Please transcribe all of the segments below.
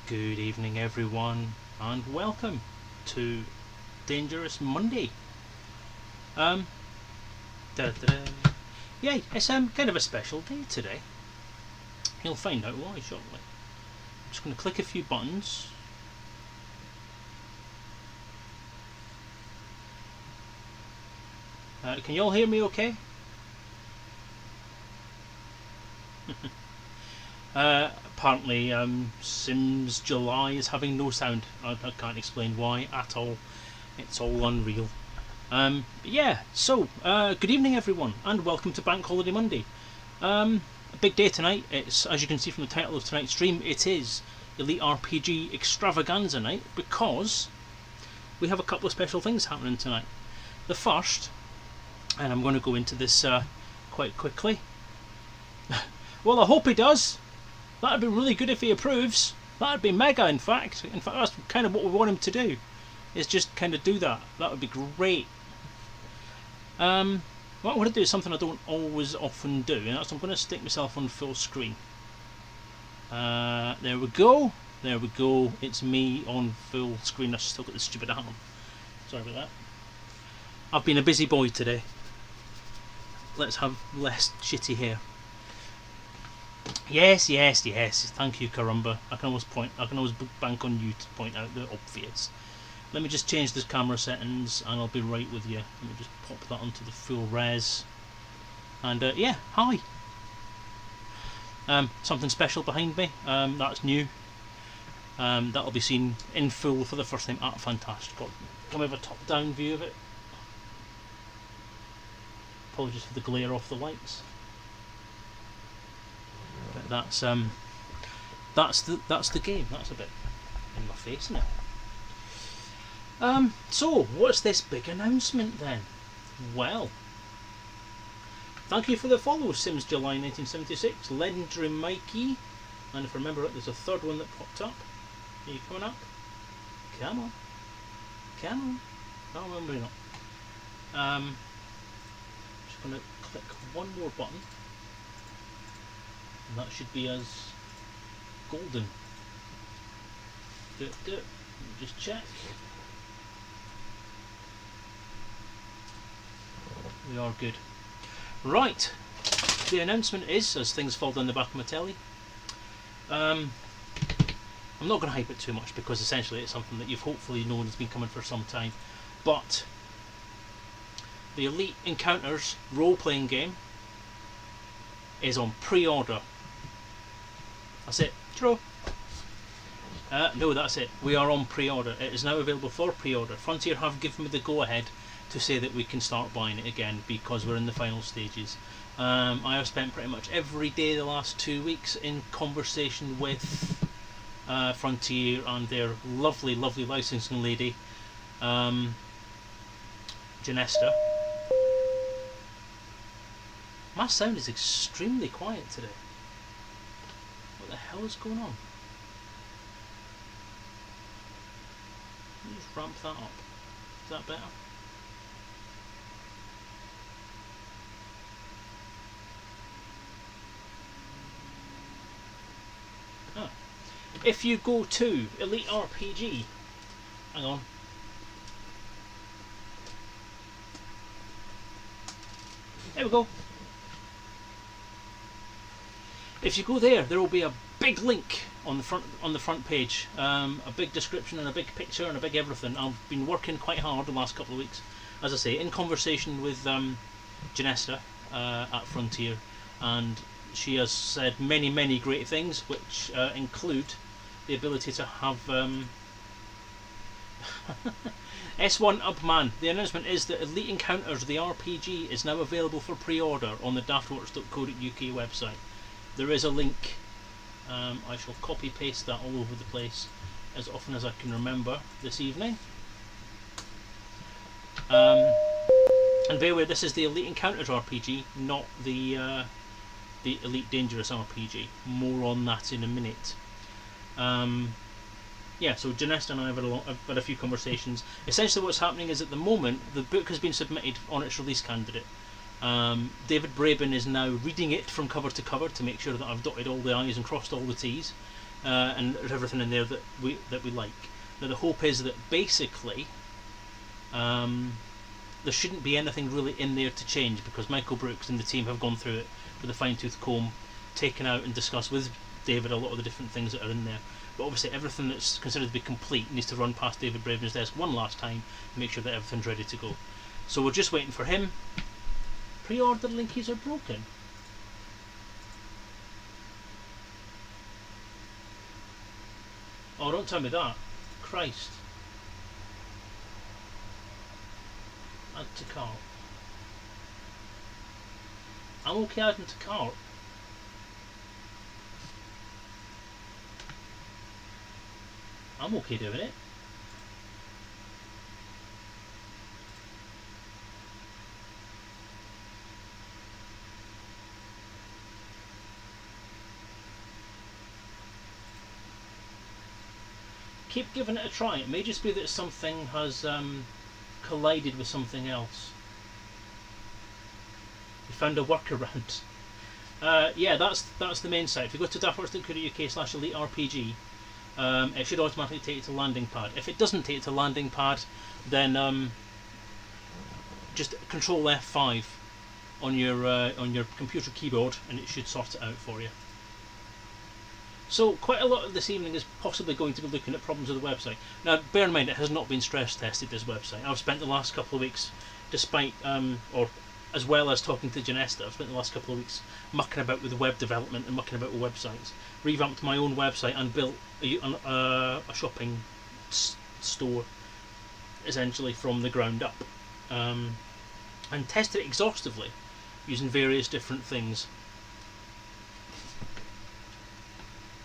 Good evening, everyone, and welcome to Dangerous Monday. Da, da, da. Yay, it's kind of a special day today. You'll find out why shortly. I'm just going to click a few buttons. Can you all hear me okay? Apparently Sims July is having no sound. I can't explain why at all. It's all unreal. Yeah, so good evening everyone and welcome to Bank Holiday Monday. A big day tonight. It's, as you can see from the title of tonight's stream, it is Elite RPG Extravaganza night because we have a couple of special things happening tonight. The first, and I'm going to go into this quite quickly. Well, I hope he does. That'd be really good if he approves. That'd be mega, in fact. In fact, that's kind of what we want him to do. Is just kind of do that. That would be great. What I'm going to do is something I don't always often do, and that's I'm going to stick myself on full screen. There we go. There we go. It's me on full screen. I've still got the stupid arm. Sorry about that. I've been a busy boy today. Let's have less shitty hair. Yes. Thank you, Karumba. I can always bank on you to point out the obvious. Let me just change the camera settings, and I'll be right with you. Let me just pop that onto the full res. And yeah, hi. Something special behind me. That's new. That'll be seen in full for the first time. Ah, fantastic. Can we have a top-down view of it? Apologies for the glare off the lights. But that's the game. That's a bit in my face now. So what's this big announcement then? Well, thank you for the follow, Sims July 1976, Legendary Mikey, and if I remember right, there's a third one that popped up. Are you coming up? Come on. Oh, well, maybe not. Just going to click one more button. And that should be as golden. Let me just check. We are good. Right. The announcement is, as things fall down the back of my telly, I'm not going to hype it too much because essentially it's something that you've hopefully known has been coming for some time. But the Elite Encounters role-playing game is on pre-order. That's it. True. No, that's it. We are on pre-order. It is now available for pre-order. Frontier have given me the go-ahead to say that we can start buying it again because we're in the final stages. I have spent pretty much every day the last 2 weeks in conversation with Frontier and their lovely licensing lady, Janesta. My sound is extremely quiet today. What the hell is going on? Let me just ramp that up. Is that better? Ah. If you go to Elite RPG, hang on. There we go. If you go there, there will be a big link on the front page, a big description and a big picture and a big everything. I've been working quite hard the last couple of weeks, as I say, in conversation with Janesta at Frontier, and she has said many great things, which include the ability to have S1 up man. The announcement is that Elite Encounters, the RPG, is now available for pre-order on the daftworks.co.uk website. There is a link. I shall copy paste that all over the place as often as I can remember this evening. And bear with, this is the Elite Encounters RPG, not the Elite Dangerous RPG. More on that in a minute. Yeah, so Janesta and I have had a few conversations. Essentially what's happening is at the moment the book has been submitted on its release candidate. David Braben is now reading it from cover to cover to make sure that I've dotted all the I's and crossed all the T's. and there's everything in there that we like. Now the hope is that basically there shouldn't be anything really in there to change, because Michael Brooks and the team have gone through it with a fine-tooth comb, taken out and discussed with David a lot of the different things that are in there. But obviously everything that's considered to be complete needs to run past David Braven's desk one last time to make sure that everything's ready to go. So we're just waiting for him. Pre-order link keys are broken. Oh, don't tell me that. Christ. Add to cart. I'm okay adding to cart. I'm okay doing it. Keep giving it a try. It may just be that something has collided with something else. You found a workaround. Yeah, that's the main site. If you go to daftworks.co.uk/eliterpg, it should automatically take you to landing pad. If it doesn't take you to landing pad, then just Control F5 on your computer keyboard, and it should sort it out for you. So quite a lot of this evening is possibly going to be looking at problems with the website. Now, bear in mind, it has not been stress tested, this website. I've spent the last couple of weeks, despite or as well as talking to Janesta, I've spent the last couple of weeks mucking about with web development and mucking about with websites. Revamped my own website and built a shopping store, essentially from the ground up, and tested it exhaustively using various different things.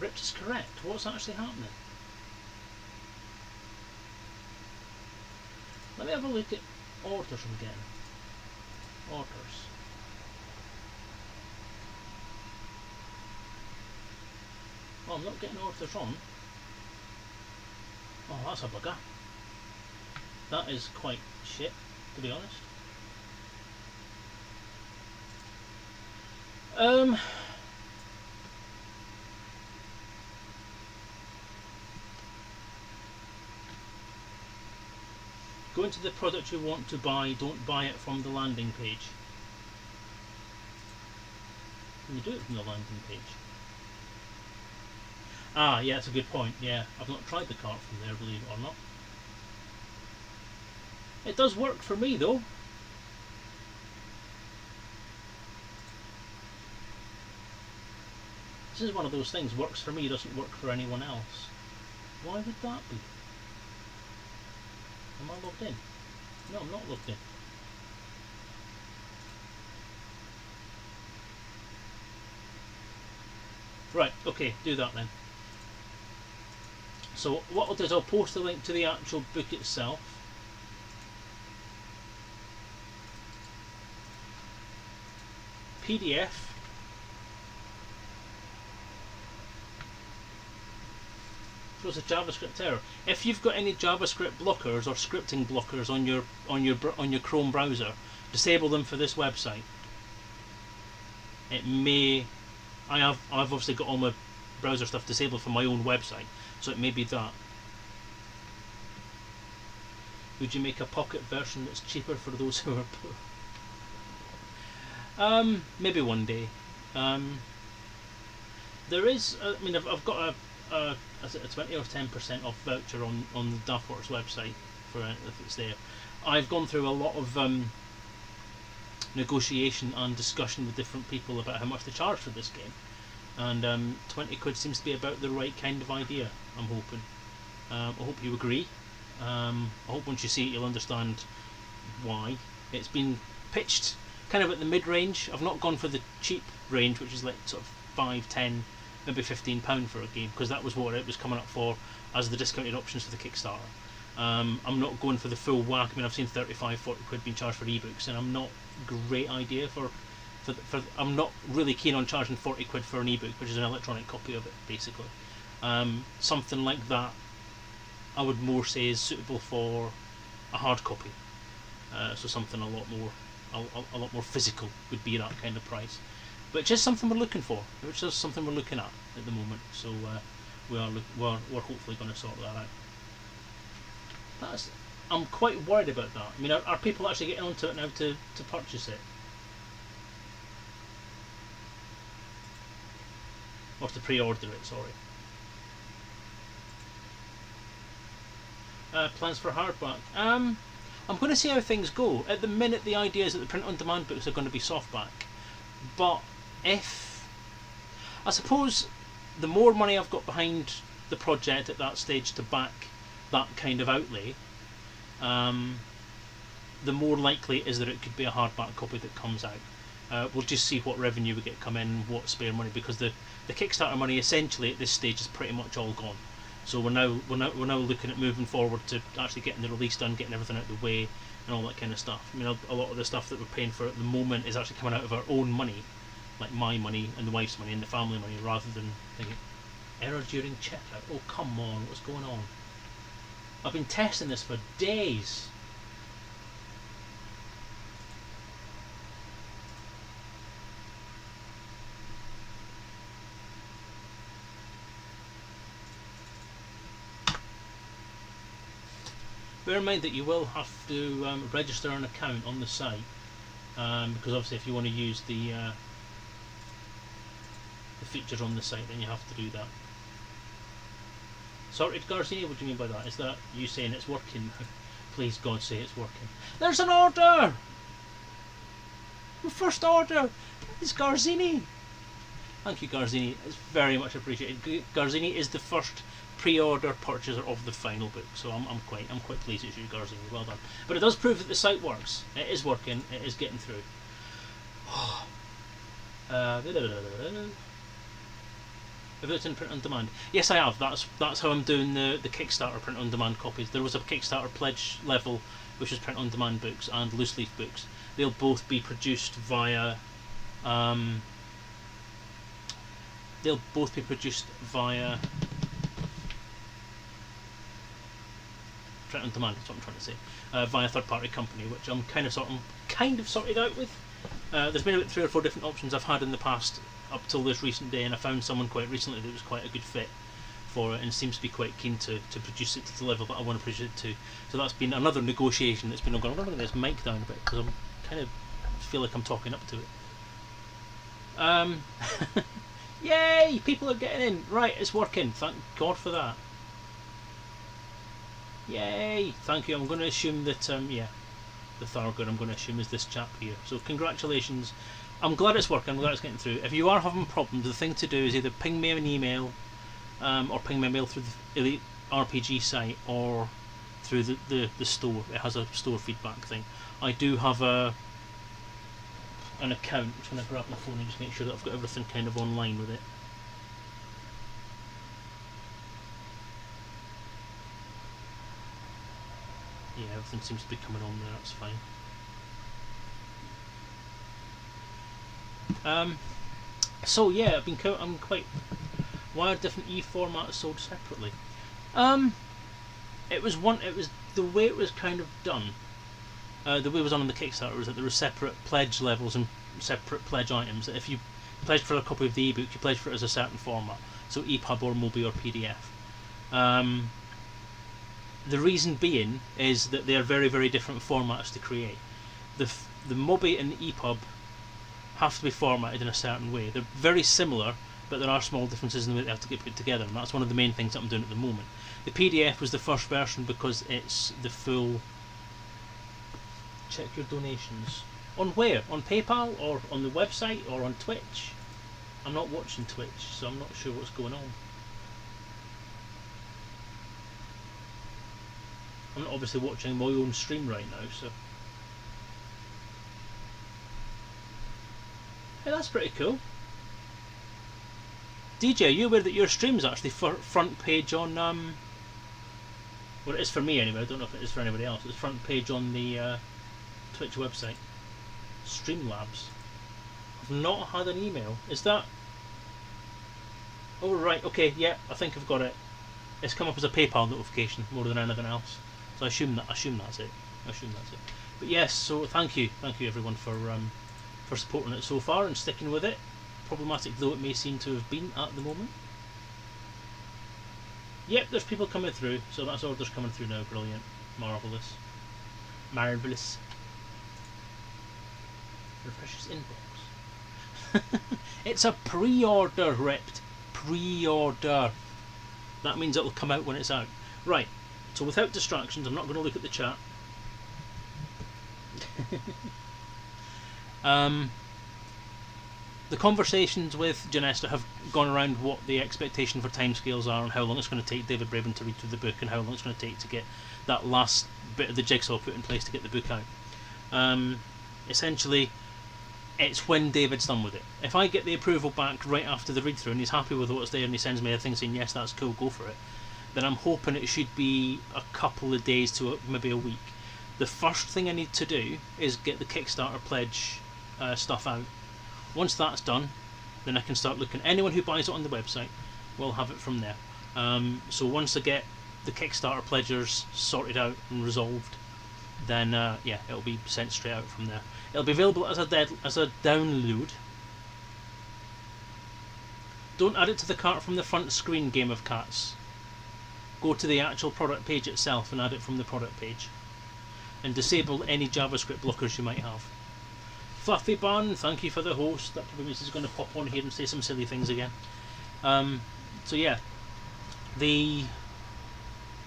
Ripped is correct. What's actually happening? Let me have a look at orders again. Orders. Oh, I'm not getting orders on. Oh, that's a bugger. That is quite shit, to be honest. Go into the product you want to buy, don't buy it from the landing page. Can you do it from the landing page? Ah, yeah, that's a good point, yeah. I've not tried the cart from there, believe it or not. It does work for me, though. This is one of those things, works for me, doesn't work for anyone else. Why would that be? Am I logged in? No, I'm not logged in. Right, okay, do that then. So what I'll do is I'll post the link to the actual book itself. PDF. Throws a JavaScript error. If you've got any JavaScript blockers or scripting blockers on your Chrome browser, disable them for this website. It may. I've obviously got all my browser stuff disabled for my own website, so it may be that. Would you make a pocket version that's cheaper for those who are poor? Maybe one day. There is. I mean, I've got a 20 or 10% off voucher on the Daftworks website for if it's there. I've gone through a lot of negotiation and discussion with different people about how much they charge for this game, and 20 quid seems to be about the right kind of idea. I'm hoping. I hope you agree. I hope once you see it you'll understand why. It's been pitched kind of at the mid-range. I've not gone for the cheap range, which is like sort of 5, 10, maybe £15 for a game, because that was what it was coming up for as the discounted options for the Kickstarter. I'm not going for the full whack. I mean, I've seen 35, 40 quid being charged for ebooks, and I'm not great idea for I'm not really keen on charging 40 quid for an ebook, which is an electronic copy of it, basically. Something like that I would more say is suitable for a hard copy. So something a lot more physical would be that kind of price. But it's just something we're looking for, which is something we're looking at the moment. So we're hopefully going to sort that out. I'm quite worried about that. I mean, are people actually getting onto it now to purchase it? Or to pre-order it, sorry. Plans for hardback. I'm going to see how things go. At the minute, the idea is that the print-on-demand books are going to be softback. But I suppose the more money I've got behind the project at that stage to back that kind of outlay, the more likely it is that it could be a hardback copy that comes out. We'll just see what revenue we get come in, what spare money, because the Kickstarter money essentially at this stage is pretty much all gone. So we're now looking at moving forward to actually getting the release done, getting everything out of the way, and all that kind of stuff. I mean, a lot of the stuff that we're paying for at the moment is actually coming out of our own money, like my money and the wife's money and the family money, rather than thinking, error during checkout. Oh, come on, what's going on? I've been testing this for days. Bear in mind that you will have to register an account on the site, because obviously if you want to use the features on the site, then you have to do that. Sorted, Garzini, what do you mean by that? Is that you saying it's working? Please God, say it's working. There's an order! The first order is Garzini. Thank you, Garzini. It's very much appreciated. Garzini is the first pre-order purchaser of the final book, so I'm quite pleased it's you, Garzini. Well done. But it does prove that the site works. It is working. It is getting through. Have you looked in print on demand? Yes, I have. That's how I'm doing the Kickstarter print on demand copies. There was a Kickstarter pledge level, which was print on demand books and loose leaf books. They'll both be produced via. They'll both be produced via print on demand. That's what I'm trying to say. Via third-party company, which I'm kind of sorted out with. There's been about 3 or 4 different options I've had in the past up till this recent day, and I found someone quite recently that was quite a good fit for it and seems to be quite keen to produce it to the level that I want to produce it to. So that's been another negotiation that's been ongoing. I'm going to get this mic down a bit because I'm kind of feel like I'm talking up to it. Yay! People are getting in. Right, it's working. Thank God for that. Yay! Thank you. I'm going to assume that the Thargoid I'm going to assume is this chap here. So congratulations. I'm glad it's working. I'm glad it's getting through. If you are having problems, the thing to do is either ping me an email, or ping me a mail through the Elite RPG site or through the store. It has a store feedback thing. I do have an account. I'm just going to grab my phone and just make sure that I've got everything kind of online with it. Yeah, everything seems to be coming on there. That's fine. So yeah, I'm quite. Why are different e-formats sold separately? It was the way it was kind of done. The way it was done on the Kickstarter was that there were separate pledge levels and separate pledge items. That if you pledged for a copy of the ebook, you pledged for it as a certain format, so EPUB or MOBI or PDF. The reason being is that they are very, very different formats to create. The MOBI and the EPUB have to be formatted in a certain way. They're very similar, but there are small differences in the way they have to get put together, and that's one of the main things that I'm doing at the moment. The PDF was the first version because it's the full. Check your donations. On where? On PayPal or on the website or on Twitch? I'm not watching Twitch, so I'm not sure what's going on. I'm not obviously watching my own stream right now, so. Hey, that's pretty cool. DJ, are you aware that your stream is actually front page on well, it is for me anyway. I don't know if it is for anybody else. It's front page on the Twitch website. Streamlabs. I've not had an email. Is that? Oh right. Okay. Yeah. I think I've got it. It's come up as a PayPal notification more than anything else. So I assume that's it. But yes. So thank you everyone for supporting it so far and sticking with it. Problematic though it may seem to have been at the moment. Yep, there's people coming through, so that's orders coming through now. Brilliant. Marvellous. Marvellous. Refreshes inbox. It's a pre-order, Ripped. Pre-order. That means it'll come out when it's out. Right, so without distractions, I'm not going to look at the chat. The conversations with Janesta have gone around what the expectation for timescales are and how long it's going to take David Braben to read through the book and how long it's going to take to get that last bit of the jigsaw put in place to get the book out. Essentially, it's when David's done with it. If I get the approval back right after the read through and he's happy with what's there and he sends me a thing saying yes, that's cool, go for it, then I'm hoping it should be a couple of days to maybe a week. The first thing I need to do is get the Kickstarter pledge stuff out. Once that's done, then I can start looking. Anyone who buys it on the website will have it from there. So once I get the Kickstarter pledgers sorted out and resolved, then yeah, it'll be sent straight out from there. It'll be available as a download. Don't add it to the cart from the front screen, Game of Cats. Go to the actual product page itself and add it from the product page. And disable any JavaScript blockers you might have. Fluffy Bun, thank you for the host. That probably means he's going to pop on here and say some silly things again. So yeah,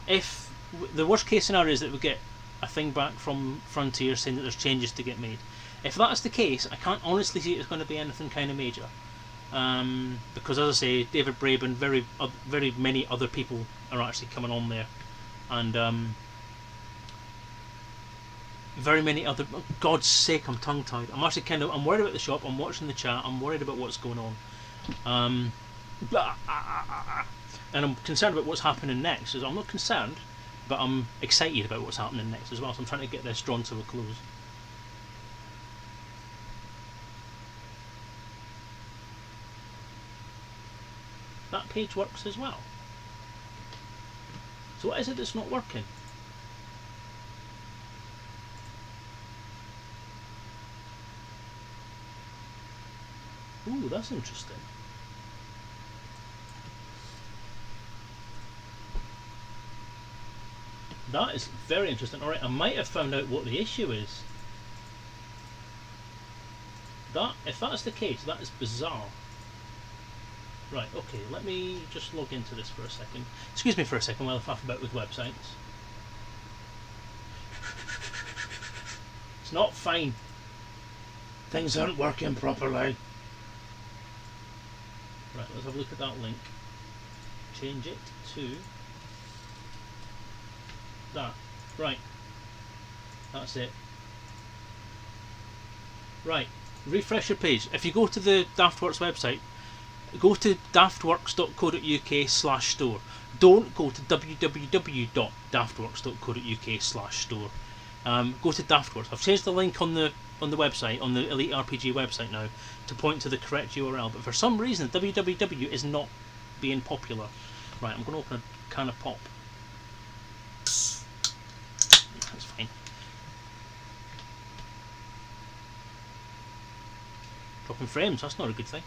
if the worst case scenario is that we get a thing back from Frontier saying that there's changes to get made. If that's the case, I can't honestly see it's going to be anything kind of major. Because as I say, David Braben, very many other people are actually coming on there, and very many other. Oh, God's sake, I'm tongue-tied. I'm actually I'm worried about the shop. I'm watching the chat. I'm worried about what's going on. And I'm concerned about what's happening next. I'm not concerned, but I'm excited about what's happening next as well. So I'm trying to get this drawn to a close. That page works as well. So what is it that's not working? Ooh, that's interesting. That is very interesting. Alright, I might have found out what the issue is. If that's the case, that is bizarre. Right, okay, let me just log into this for a second. Excuse me for a second while I faff about with websites. It's not fine. Things aren't working properly. Right, let's have a look at that link. Change it to that. Right. That's it. Right. Refresh your page. If you go to the Daftworks website, go to daftworks.co.uk/store. Don't go to www.daftworks.co.uk/store. Go to Daftworks. I've changed the link on the website, on the Elite RPG website now, to point to the correct URL, but for some reason www is not being popular. Right, I'm going to open a can of pop. That's fine. Dropping frames, that's not a good thing.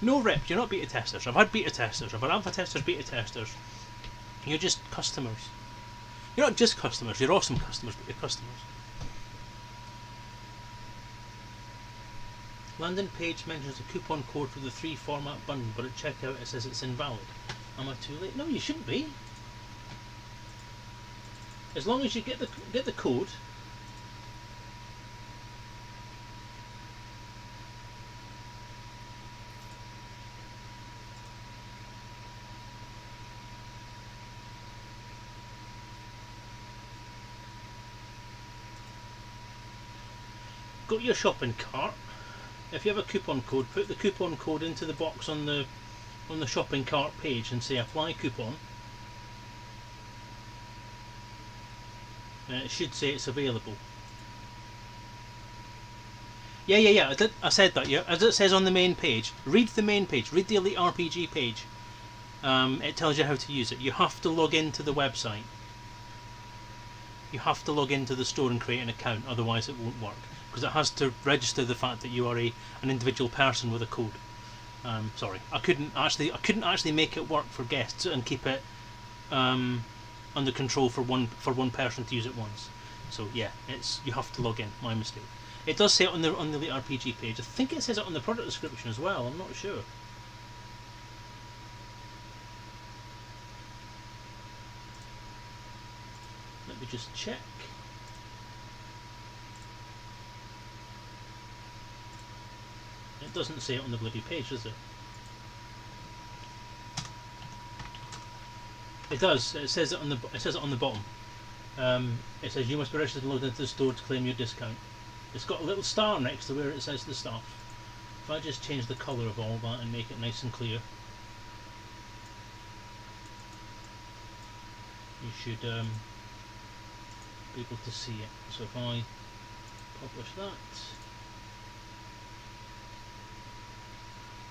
No, Rip, you're not beta testers. I've had beta testers. I've had alpha testers, beta testers. You're just customers. You're not just customers, you're awesome customers, but you're customers. Landing page mentions a coupon code for the 3 format button, but at checkout it says it's invalid. Am I too late? No, you shouldn't be. As long as you get the code. Go to your shopping cart. If you have a coupon code, put the coupon code into the box on the shopping cart page and say apply coupon. It should say it's available. Yeah. I said that. Yeah, as it says on the main page. Read the main page. Read the Elite RPG page. it tells you how to use it. You have to log into the website. You have to log into the store and create an account, otherwise it won't work, because it has to register the fact that you are an individual person with a code. Sorry, I couldn't actually make it work for guests and keep it under control for one person to use it once. So yeah, you have to log in. My mistake. It does say it on the RPG page. I think it says it on the product description as well. I'm not sure. Let me just check. It doesn't say it on the bloody page, does it? It does. It says it on the bottom. It says you must be registered and logged into the store to claim your discount. It's got a little star next to where it says the stuff. If I just change the colour of all that and make it nice and clear, you should be able to see it. So if I publish that,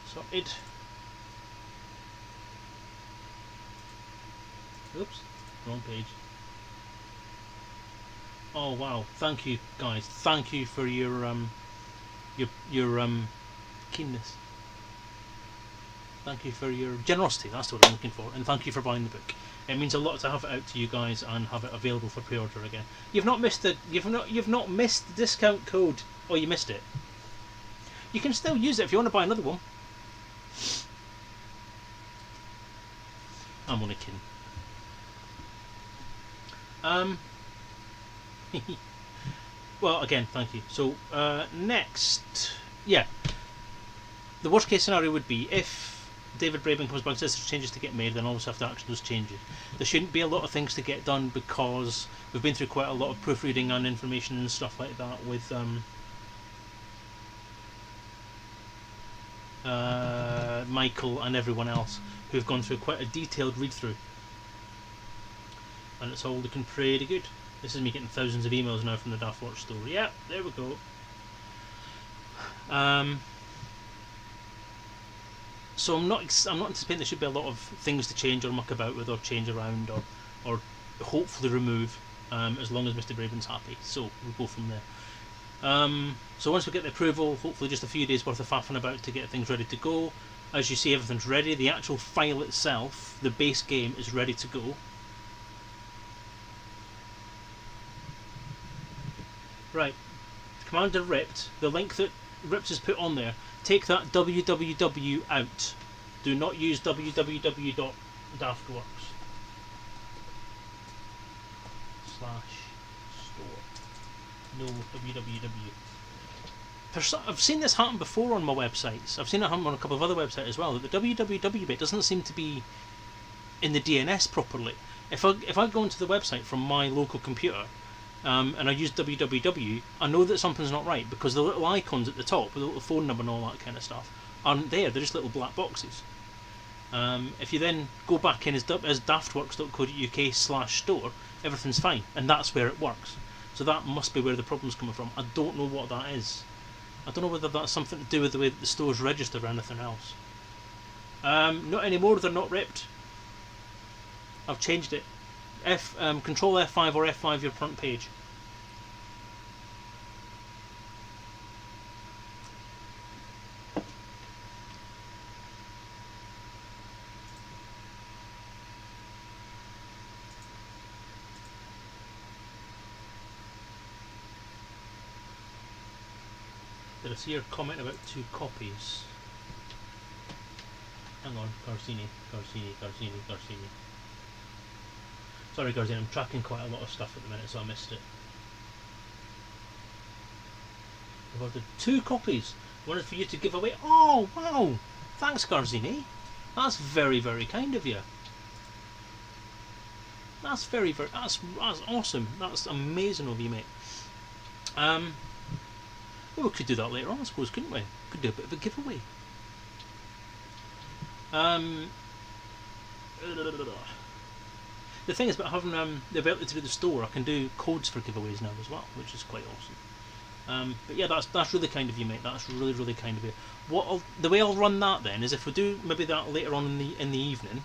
sorted. Oops, wrong page. Oh wow! Thank you guys. Thank you for your keenness. Thank you for your generosity. That's what I'm looking for. And thank you for buying the book. It means a lot to have it out to you guys and have it available for pre-order again. You've not missed the discount code. Oh, you missed it. You can still use it if you want to buy another one. I'm only kidding. Well, again, thank you. So next, yeah, the worst case scenario would be if David Braben comes back and says there's changes to get made, then obviously have to action those changes. There shouldn't be a lot of things to get done because we've been through quite a lot of proofreading and information and stuff like that with Michael and everyone else who've gone through quite a detailed read through, and it's all looking pretty good. This is me getting thousands of emails now from the Daftworks store. Yeah, there we go. So I'm not anticipating there should be a lot of things to change or muck about with or change around or hopefully remove, as long as Mr. Braben's happy. So we'll go from there. So once we get the approval, hopefully just a few days worth of faffing about to get things ready to go. As you see, everything's ready. The actual file itself, the base game, is ready to go. Right, Commander Ripped, the link that Ripped has put on there, take that www out. Do not use www.daftworks /store. No www. I've seen this happen before on my websites. I've seen it happen on a couple of other websites as well. That the www bit doesn't seem to be in the DNS properly. If I go into the website from my local computer, and I use www, I know that something's not right because the little icons at the top with the little phone number and all that kind of stuff aren't there. They're just little black boxes. If you then go back in as daftworks.co.uk/store, everything's fine, and that's where it works. So that must be where the problem's coming from. I don't know what that is. I don't know whether that's something to do with the way that the store's registered or anything else. Not anymore. They're not ripped. I've changed it. Control F5 or F5 your front page. Did I see your comment about 2 copies? Hang on, Garcini. Sorry, Garcini, I'm tracking quite a lot of stuff at the minute, so I missed it. I've ordered 2 copies. One is for you to give away. Oh, wow! Thanks, Garzini. That's very, very kind of you. That's that's awesome. That's amazing of you, mate. Well, we could do that later on, I suppose, couldn't we? Could do a bit of a giveaway. The thing is about having the ability to do the store, I can do codes for giveaways now as well, which is quite awesome. But yeah, that's really kind of you, mate. That's really kind of you. The way I'll run that then is if we do maybe that later on in the evening,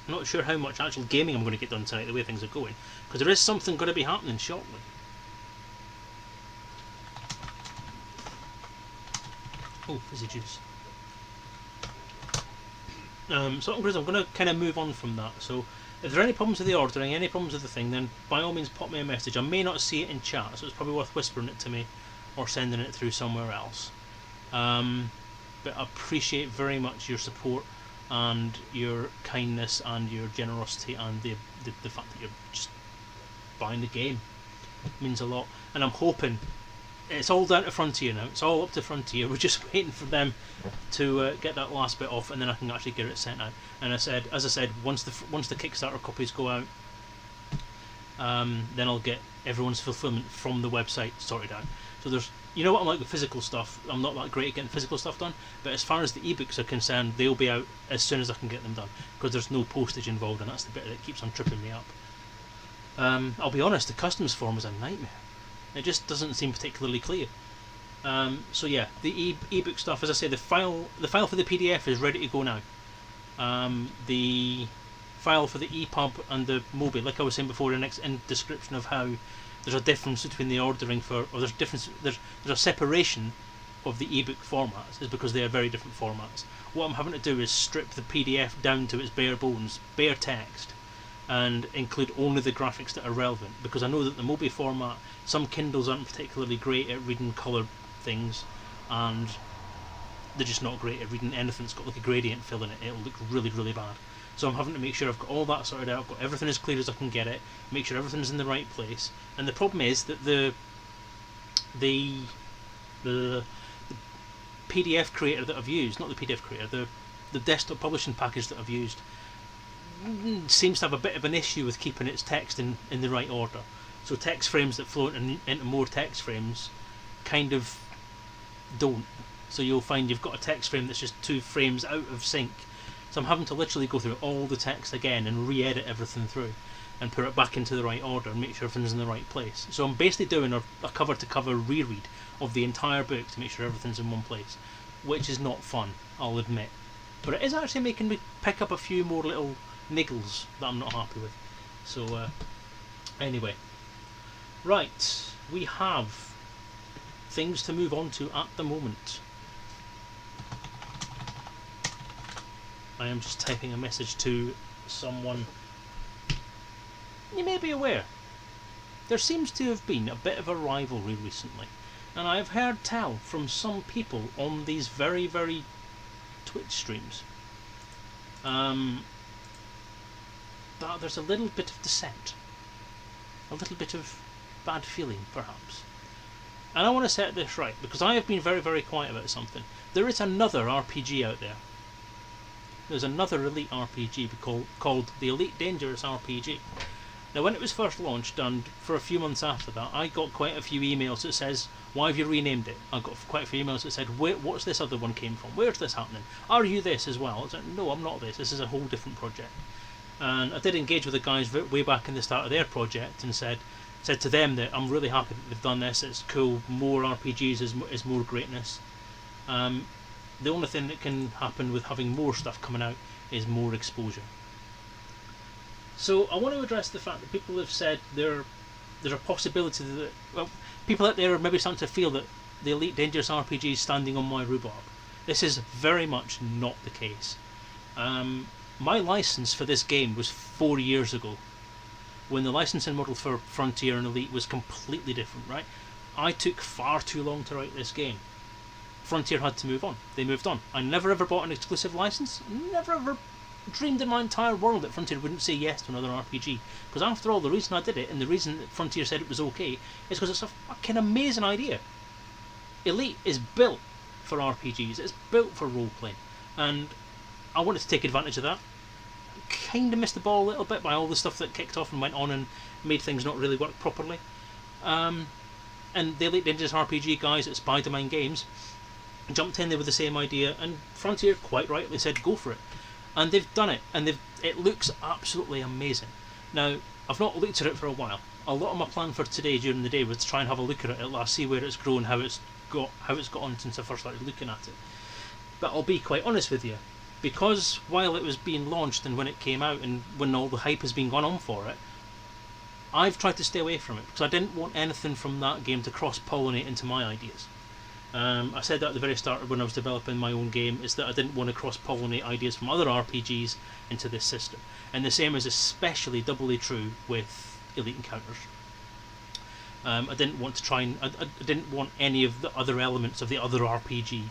I'm not sure how much actual gaming I'm going to get done tonight, the way things are going, because there is something going to be happening shortly. Oh, fizzy juice. So what I'm going to kind of move on from that. So if there are any problems with the ordering, any problems with the thing, then by all means pop me a message. I may not see it in chat, so it's probably worth whispering it to me or sending it through somewhere else. But I appreciate very much your support and your kindness and your generosity and the fact that you're just buying the game. It means a lot. And I'm hoping it's all down to Frontier now. It's all up to Frontier. We're just waiting for them to get that last bit off, and then I can actually get it sent out. And as I said, once the Kickstarter copies go out, then I'll get everyone's fulfillment from the website sorted out. So there's, you know what I'm like with physical stuff. I'm not that great at getting physical stuff done, but as far as the ebooks are concerned, they'll be out as soon as I can get them done, because there's no postage involved, and that's the bit that keeps on tripping me up. I'll be honest, the customs form is a nightmare. It just doesn't seem particularly clear. So yeah, the ebook stuff, as I say, the file for the PDF is ready to go now. The file for the EPUB and the MOBI, like I was saying before, in description of how there's a difference between the ordering there's a separation of the ebook formats, is because they are very different formats. What I'm having to do is strip the PDF down to its bare bones, bare text, and include only the graphics that are relevant, because I know that the MOBI format, some Kindles aren't particularly great at reading colour things, and they're just not great at reading anything that's got like a gradient fill in it. It'll look really, really bad. So I'm having to make sure I've got all that sorted out, I've got everything as clear as I can get it, make sure everything's in the right place. And the problem is that the PDF creator that I've used, not the PDF creator, the desktop publishing package that I've used, seems to have a bit of an issue with keeping its text in the right order. So text frames that flow into more text frames kind of don't. So you'll find you've got a text frame that's just 2 frames out of sync. So I'm having to literally go through all the text again and re-edit everything through and put it back into the right order and make sure everything's in the right place. So I'm basically doing a cover-to-cover reread of the entire book to make sure everything's in one place, which is not fun, I'll admit. But it is actually making me pick up a few more little niggles that I'm not happy with. So anyway, right, we have things to move on to at the moment. I am just typing a message to someone. You may be aware, there seems to have been a bit of a rivalry recently, and I've heard tell from some people on these very, very Twitch streams that there's a little bit of dissent, a little bit of bad feeling perhaps. And I want to set this right, because I have been very, very quiet about something. There is another RPG out there. There's another Elite RPG called the Elite Dangerous RPG. Now when it was first launched, and for a few months after that, I got quite a few emails that says, why have you renamed it? I got quite a few emails that said, what's this other one came from? Where's this happening? Are you this as well? I was like, no, I'm not this. This is a whole different project. And I did engage with the guys way back in the start of their project and said to them that I'm really happy that they've done this. It's cool. More RPGs is more greatness. The only thing that can happen with having more stuff coming out is more exposure. So I want to address the fact that people have said there's a possibility that, well, people out there are maybe starting to feel that the Elite Dangerous RPG is standing on my rhubarb. This is very much not the case. My license for this game was 4 years ago, when the licensing model for Frontier and Elite was completely different, right? I took far too long to write this game. Frontier had to move on. They moved on. I never ever bought an exclusive license. Never ever dreamed in my entire world that Frontier wouldn't say yes to another RPG. Because after all, the reason I did it, and the reason that Frontier said it was okay, is because it's a fucking amazing idea. Elite is built for RPGs. It's built for role-playing. And I wanted to take advantage of that. Kind of missed the ball a little bit by all the stuff that kicked off and went on and made things not really work properly. And the Elite Dangerous RPG guys at Spidermind Games jumped in there with the same idea, and Frontier quite rightly said go for it. And they've done it, and it looks absolutely amazing. Now, I've not looked at it for a while. A lot of my plan for today during the day was to try and have a look at it, see where it's grown, how it's got on since I first started looking at it. But I'll be quite honest with you, because while it was being launched and when it came out and when all the hype has been going on for it, I've tried to stay away from it because I didn't want anything from that game to cross-pollinate into my ideas. I said that at the very start when I was developing my own game, is that I didn't want to cross-pollinate ideas from other RPGs into this system. And the same is especially doubly true with Elite Encounters. I didn't want to try and I didn't want any of the other elements of the other RPG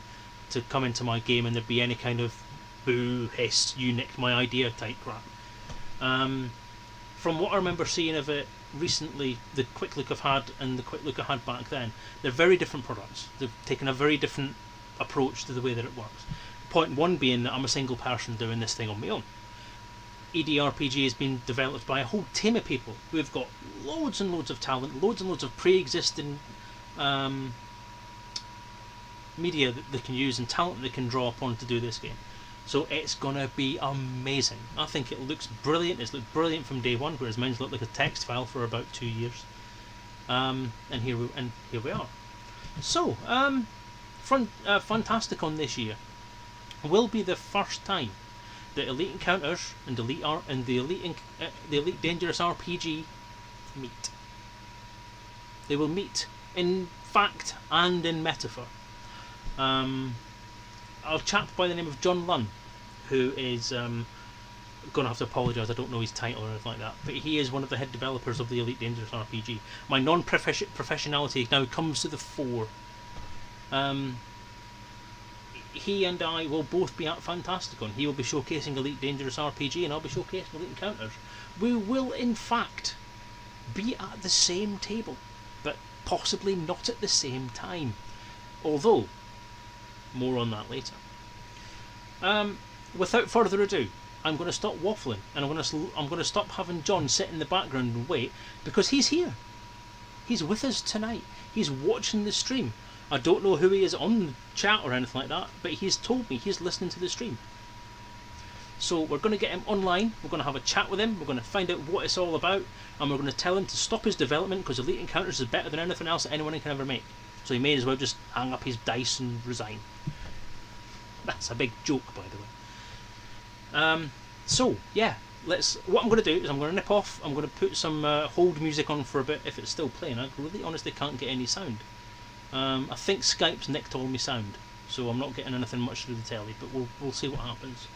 to come into my game and there'd be any kind of boo, hiss, you nicked my idea type crap. From what I remember seeing of it recently, the quick look I've had and the quick look I had back then, they're very different products. They've taken a very different approach to the way that it works. Point one being that I'm a single person doing this thing on my own. EDRPG has been developed by a whole team of people who have got loads and loads of talent, loads and loads of pre-existing media that they can use and talent they can draw upon to do this game. So it's gonna be amazing. I think it looks brilliant. It's looked brilliant from day one, whereas mine's looked like a text file for about 2 years. And here we are. So, fantastic on this year will be the first time that Elite Encounters and the Elite Dangerous RPG meet. They will meet in fact and in metaphor. A chap by the name of John Lunn, who is going to have to apologise, I don't know his title or anything like that, but he is one of the head developers of the Elite Dangerous RPG. My non-professionality now comes to the fore. He and I will both be at Fantasticon. He will be showcasing Elite Dangerous RPG and I'll be showcasing Elite Encounters. We will in fact be at the same table, but possibly not at the same time. Although, more on that later. Without further ado, I'm going to stop waffling and I'm going to stop having John sit in the background and wait, because he's here. He's with us tonight. He's watching the stream. I don't know who he is on the chat or anything like that, but he's told me he's listening to the stream. So we're going to get him online, we're going to have a chat with him, we're going to find out what it's all about, and we're going to tell him to stop his development because Elite Encounters is better than anything else that anyone can ever make. So he may as well just hang up his dice and resign. That's a big joke, by the way. So yeah, what I'm going to do is I'm going to nip off. I'm going to put some hold music on for a bit if it's still playing. I really honestly can't get any sound. I think Skype's nicked all my sound, so I'm not getting anything much through the telly, but we'll see what happens.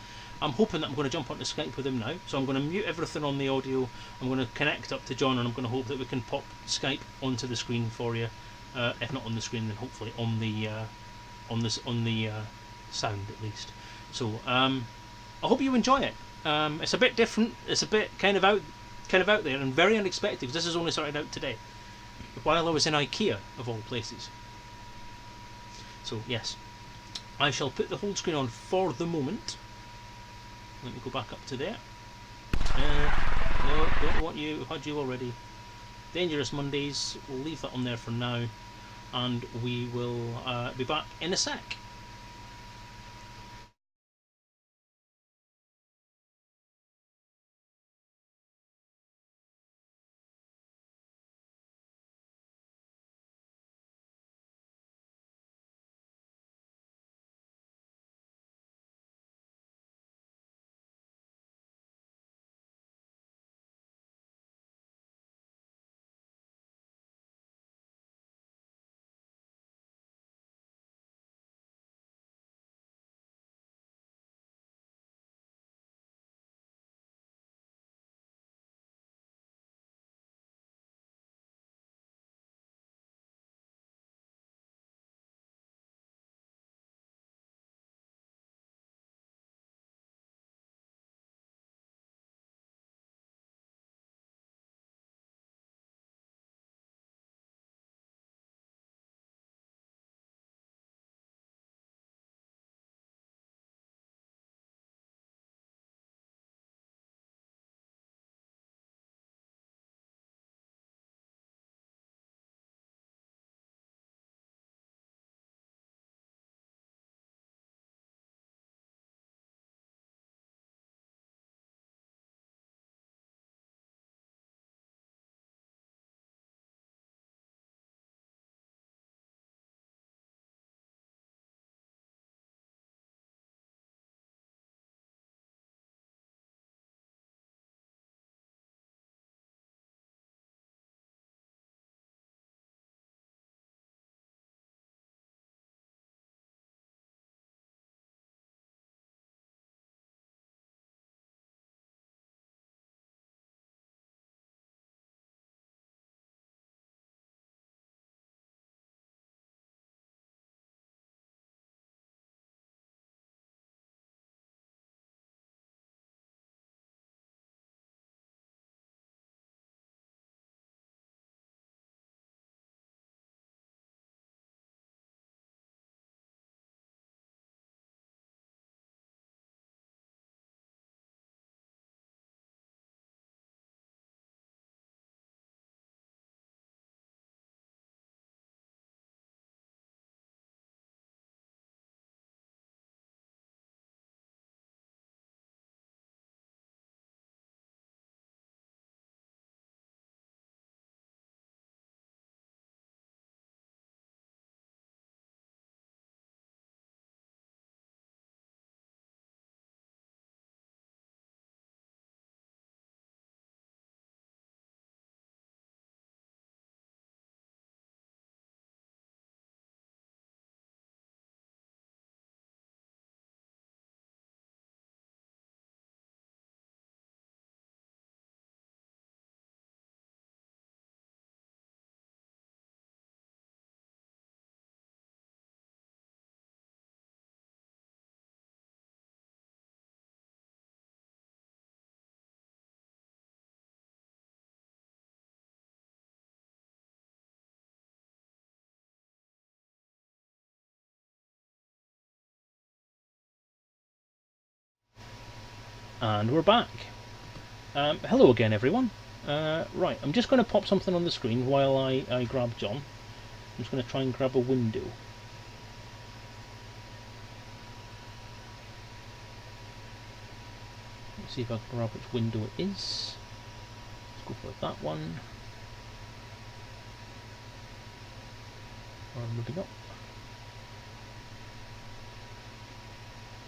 I'm hoping that I'm going to jump onto Skype with him now, so I'm going to mute everything on the audio. I'm going to connect up to John, and I'm going to hope that we can pop Skype onto the screen for you. If not on the screen, then hopefully on the sound at least. So I hope you enjoy it. It's a bit different. It's a bit kind of out there and very unexpected, because this is only started out today, while I was in IKEA of all places. So yes, I shall put the whole screen on for the moment. Let me go back up to there. No, don't want you. I've had you already. Dangerous Mondays. We'll leave that on there for now, and we will be back in a sec. And we're back. Hello again, everyone. Right, I'm just going to pop something on the screen while I grab John. I'm just going to try and grab a window. Let's see if I can grab which window it is. Let's go for that one. Or moving up.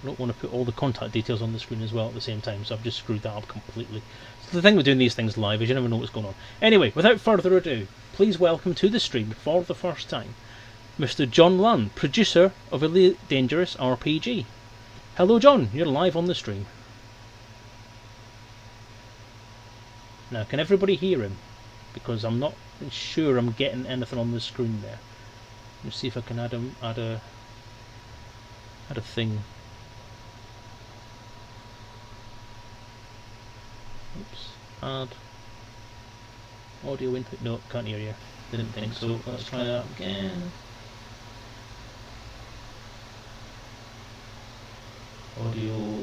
I don't want to put all the contact details on the screen as well at the same time, so I've just screwed that up completely. So the thing with doing these things live is you never know what's going on. Anyway, without further ado, please welcome to the stream for the first time, Mr. John Lunn, producer of Elite Dangerous RPG. Hello John, you're live on the stream. Now, can everybody hear him? Because I'm not sure I'm getting anything on the screen there. Let's see if I can add a thing. Oops. Add audio input. No, can't hear you. Didn't think so. Let's try that again. Audio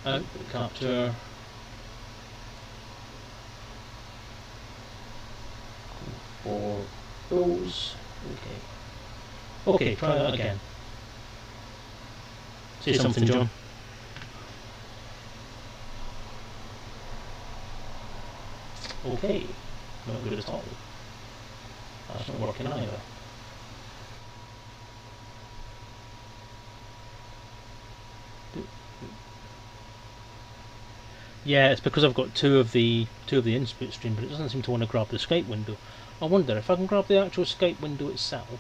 output capture. For those. Okay, try that again. Say something, John. Okay, not good at all. That's not working either. Yeah, it's because I've got two of the input stream, but it doesn't seem to want to grab the Skype window. I wonder if I can grab the actual Skype window itself.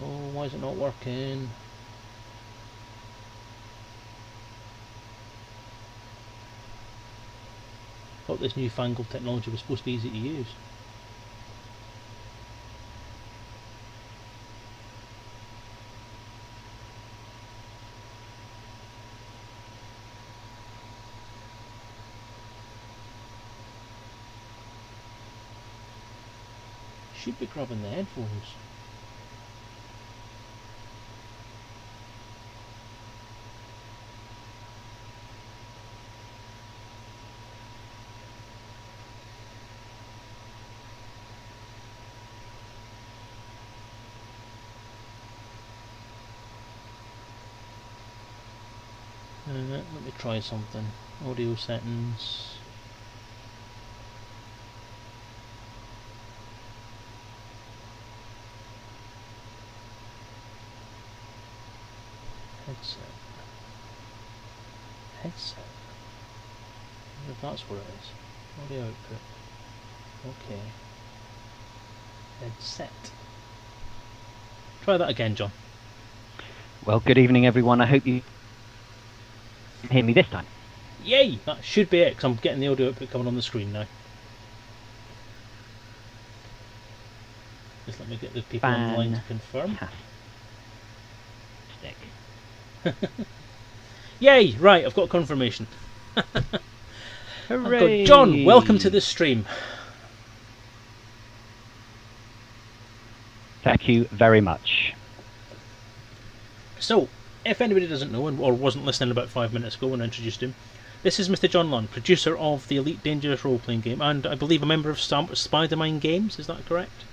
Oh, why is it not working? I thought this newfangled technology was supposed to be easy to use. Should be grabbing the headphones. Let me try something. Audio settings. Headset. I wonder if that's where it is. Audio output. Okay. Headset. Try that again, John. Well, good evening, everyone. I hope you can hear me this time. Yay! That should be it, because I'm getting the audio output coming on the screen now. Just let me get the people online to confirm. Yay! Right, I've got confirmation. Hooray! John, welcome to the stream. Thank you very much. So, if anybody doesn't know or wasn't listening about 5 minutes ago when I introduced him, this is Mr. John Lunn, producer of the Elite Dangerous role-playing game, and I believe a member of Spidermind Games. Is that correct?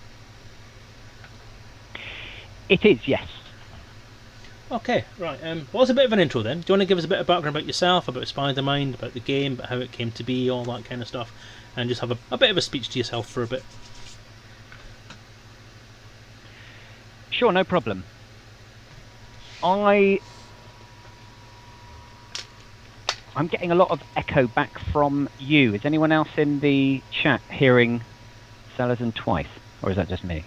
It is, yes. Okay, right. Well, it's a bit of an intro then. Do you want to give us a bit of background about yourself, about Spidermind, about the game, about how it came to be, all that kind of stuff, and just have a bit of a speech to yourself for a bit? Sure, no problem. I'm getting a lot of echo back from you. Is anyone else in the chat hearing Selezen twice, or is that just me?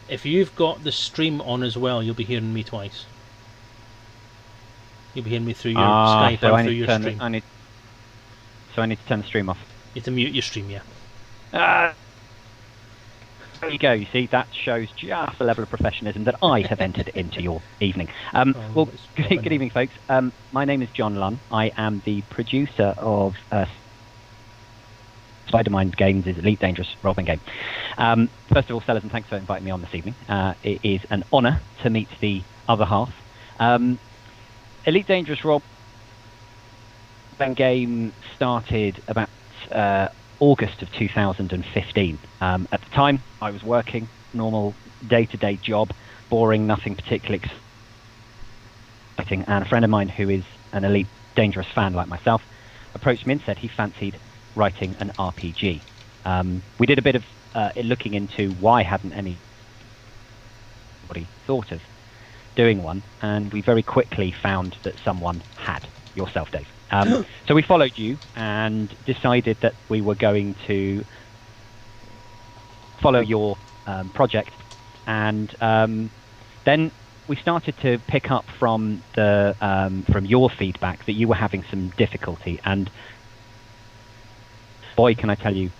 If you've got the stream on as well, you'll be hearing me twice. You'll be hearing me through your Skype and through your stream. So I need to turn the stream off. You have to mute your stream, yeah. There you go. You see, that shows just the level of professionalism that I have entered into your evening. Well, good evening, folks. My name is John Lunn. I am the producer of Spidermind Games is Elite Dangerous role-playing game. First of all, Selezen, thanks for inviting me on this evening. It is an honour to meet the other half. Elite Dangerous role-playing game started about August of 2015. At the time, I was working, normal day-to-day job, boring, nothing particularly exciting, and a friend of mine who is an Elite Dangerous fan like myself approached me and said he fancied writing an RPG. We did a bit of looking into why hadn't anybody thought of doing one, and we very quickly found that someone had, yourself, Dave. So we followed you and decided that we were going to follow your project, and then we started to pick up from your feedback that you were having some difficulty, and boy, can I tell you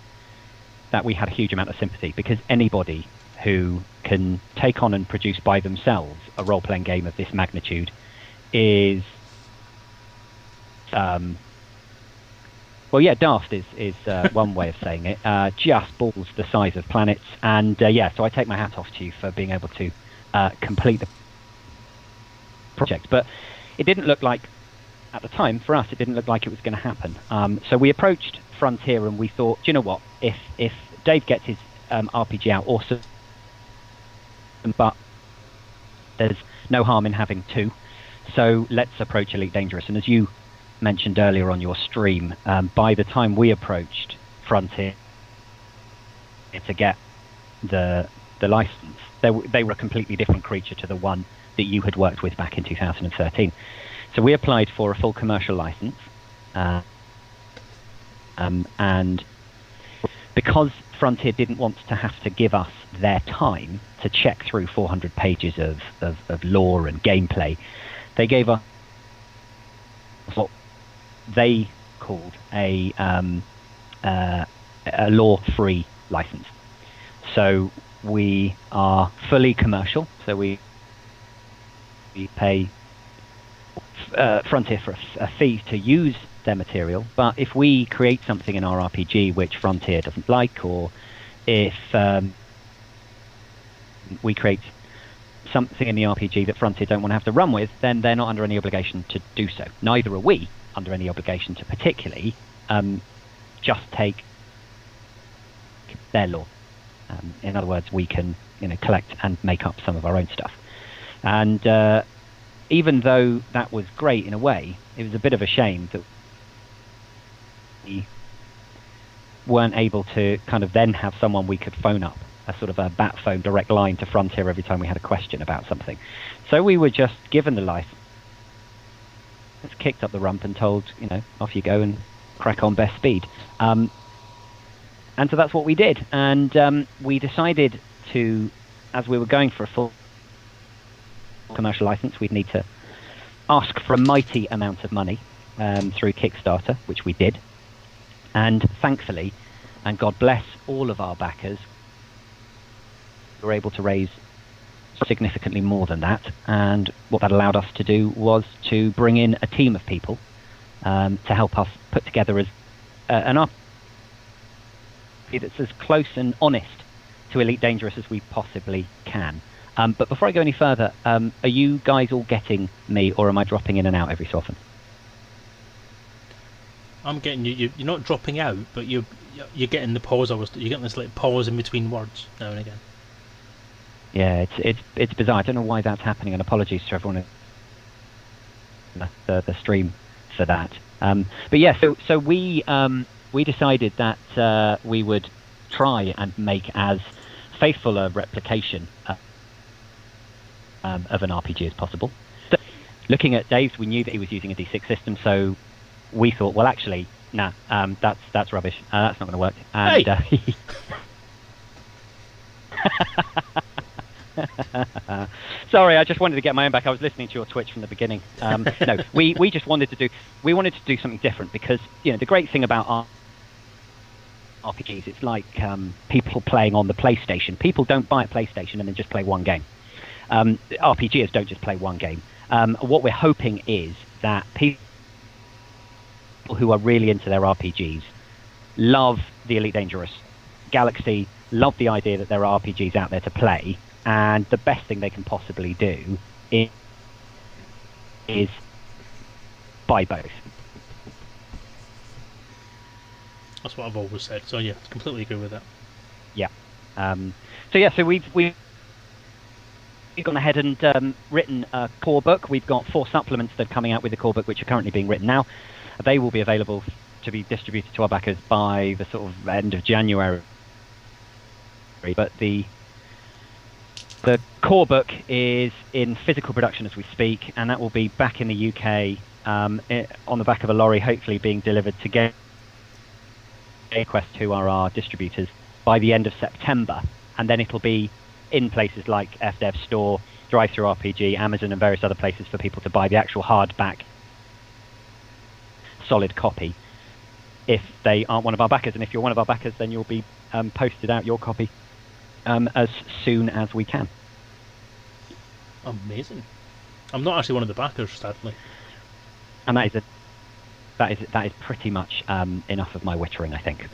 that we had a huge amount of sympathy, because anybody who can take on and produce by themselves a role-playing game of this magnitude is daft is one way of saying it. Just balls the size of planets, and so I take my hat off to you for being able to complete the project. But it didn't look like, at the time, for us, it didn't look like it was going to happen. So we approached Frontier and we thought, do you know what, if Dave gets his RPG out, awesome, but there's no harm in having two, so let's approach Elite Dangerous. And as you mentioned earlier on your stream, by the time we approached Frontier to get the license, they were a completely different creature to the one that you had worked with back in 2013. So we applied for a full commercial license, and because Frontier didn't want to have to give us their time to check through 400 pages of lore and gameplay, they gave us what they called a lore-free license. So we are fully commercial, so we pay Frontier for a fee to use their material, but if we create something in our RPG which Frontier doesn't like, or if we create something in the RPG that Frontier don't want to have to run with, then they're not under any obligation to do so. Neither are we under any obligation to particularly just take their lore. In other words, we can collect and make up some of our own stuff. And even though that was great in a way, it was a bit of a shame that we weren't able to kind of then have someone we could phone up, a sort of a bat phone direct line to Frontier every time we had a question about something. So we were just given the license, kicked up the rump and told, off you go and crack on best speed. And so that's what we did. And we decided to, as we were going for a full commercial license, we'd need to ask for a mighty amount of money through Kickstarter, which we did. And thankfully, and God bless all of our backers, we were able to raise significantly more than that. And what that allowed us to do was to bring in a team of people to help us put together an RPG that's as close and honest to Elite Dangerous as we possibly can. But before I go any further, are you guys all getting me, or am I dropping in and out every so often? I'm getting you. You're not dropping out, but you're getting the pause. You're getting this like pause in between words now and again. Yeah, it's bizarre. I don't know why that's happening, and apologies to everyone in the stream for that. But yeah, so we decided that we would try and make as faithful a replication of an RPG as possible. So, looking at Dave's, we knew that he was using a D6 system, so we thought, well, actually, nah, that's rubbish. That's not going to work. And, hey! Sorry, I just wanted to get my own back. I was listening to your Twitch from the beginning. No, we just wanted to do something different, because the great thing about our RPGs, it's like people playing on the PlayStation. People don't buy a PlayStation and then just play one game. RPGers don't just play one game. What we're hoping is that people who are really into their RPGs love the Elite Dangerous Galaxy, love the idea that there are RPGs out there to play, and the best thing they can possibly do is buy both. That's what I've always said. So yeah, completely agree with that. Yeah. So we've gone ahead and written a core book. We've got 4 supplements that are coming out with the core book, which are currently being written now. They will be available to be distributed to our backers by the sort of end of January. But the core book is in physical production as we speak, and that will be back in the UK on the back of a lorry, hopefully being delivered to GameQuest, who are our distributors, by the end of September. And then it'll be in places like FDev Store, DriveThru RPG, Amazon, and various other places for people to buy the actual hardback solid copy if they aren't one of our backers. And if you're one of our backers, then you'll be posted out your copy as soon as we can. Amazing. I'm not actually one of the backers, sadly. And that is pretty much enough of my wittering, I think.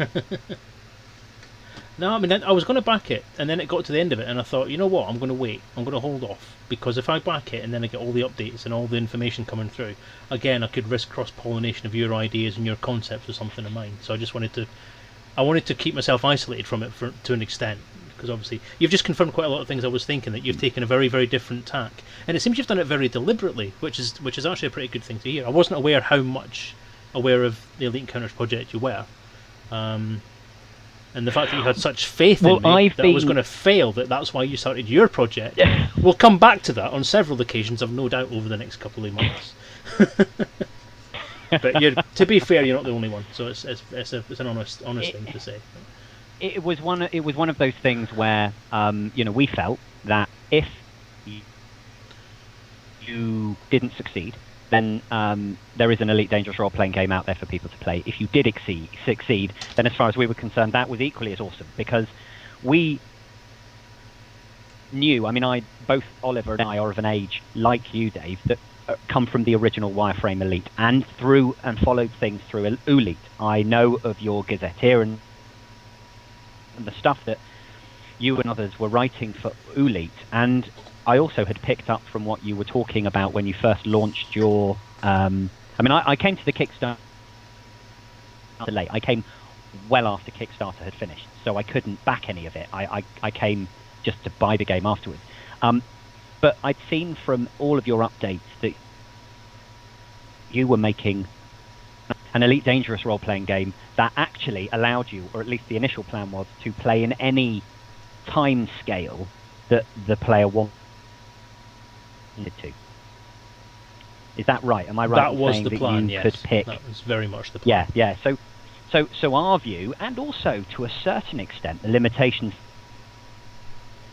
No, I mean, I was going to back it, and then it got to the end of it, and I thought, you know what, I'm going to wait. I'm going to hold off, because if I back it and then I get all the updates and all the information coming through, again, I could risk cross-pollination of your ideas and your concepts or something of mine. So I wanted to keep myself isolated from it to an extent, because obviously you've just confirmed quite a lot of things I was thinking, that you've taken a very, very different tack, and it seems you've done it very deliberately, which is actually a pretty good thing to hear. I wasn't aware how much aware of the Elite Encounters project you were. And the fact that you had such faith in me that I was going to fail, that's why you started your project. We'll come back to that on several occasions, I've no doubt, over the next couple of months. But to be fair, you're not the only one, so it's an honest thing to say. It was one of those things where we felt that if you didn't succeed, then there is an Elite Dangerous role-playing game out there for people to play. If you did succeed, then as far as we were concerned, that was equally as awesome, because we knew, both Oliver and I are of an age, like you, Dave, that come from the original Wireframe Elite, and followed things through Elite. I know of your Gazetteer and the stuff that you and others were writing for Elite, and I also had picked up from what you were talking about when you first launched your... I came to the Kickstarter late. I came well after Kickstarter had finished, so I couldn't back any of it. I came just to buy the game afterwards. But I'd seen from all of your updates that you were making an Elite Dangerous role-playing game that actually allowed you, or at least the initial plan was, to play in any time scale that the player wanted to. Is that right? Am I right? That was saying the that plan, you yes. could pick... That was very much the plan. Yeah. So our view, and also to a certain extent, the limitations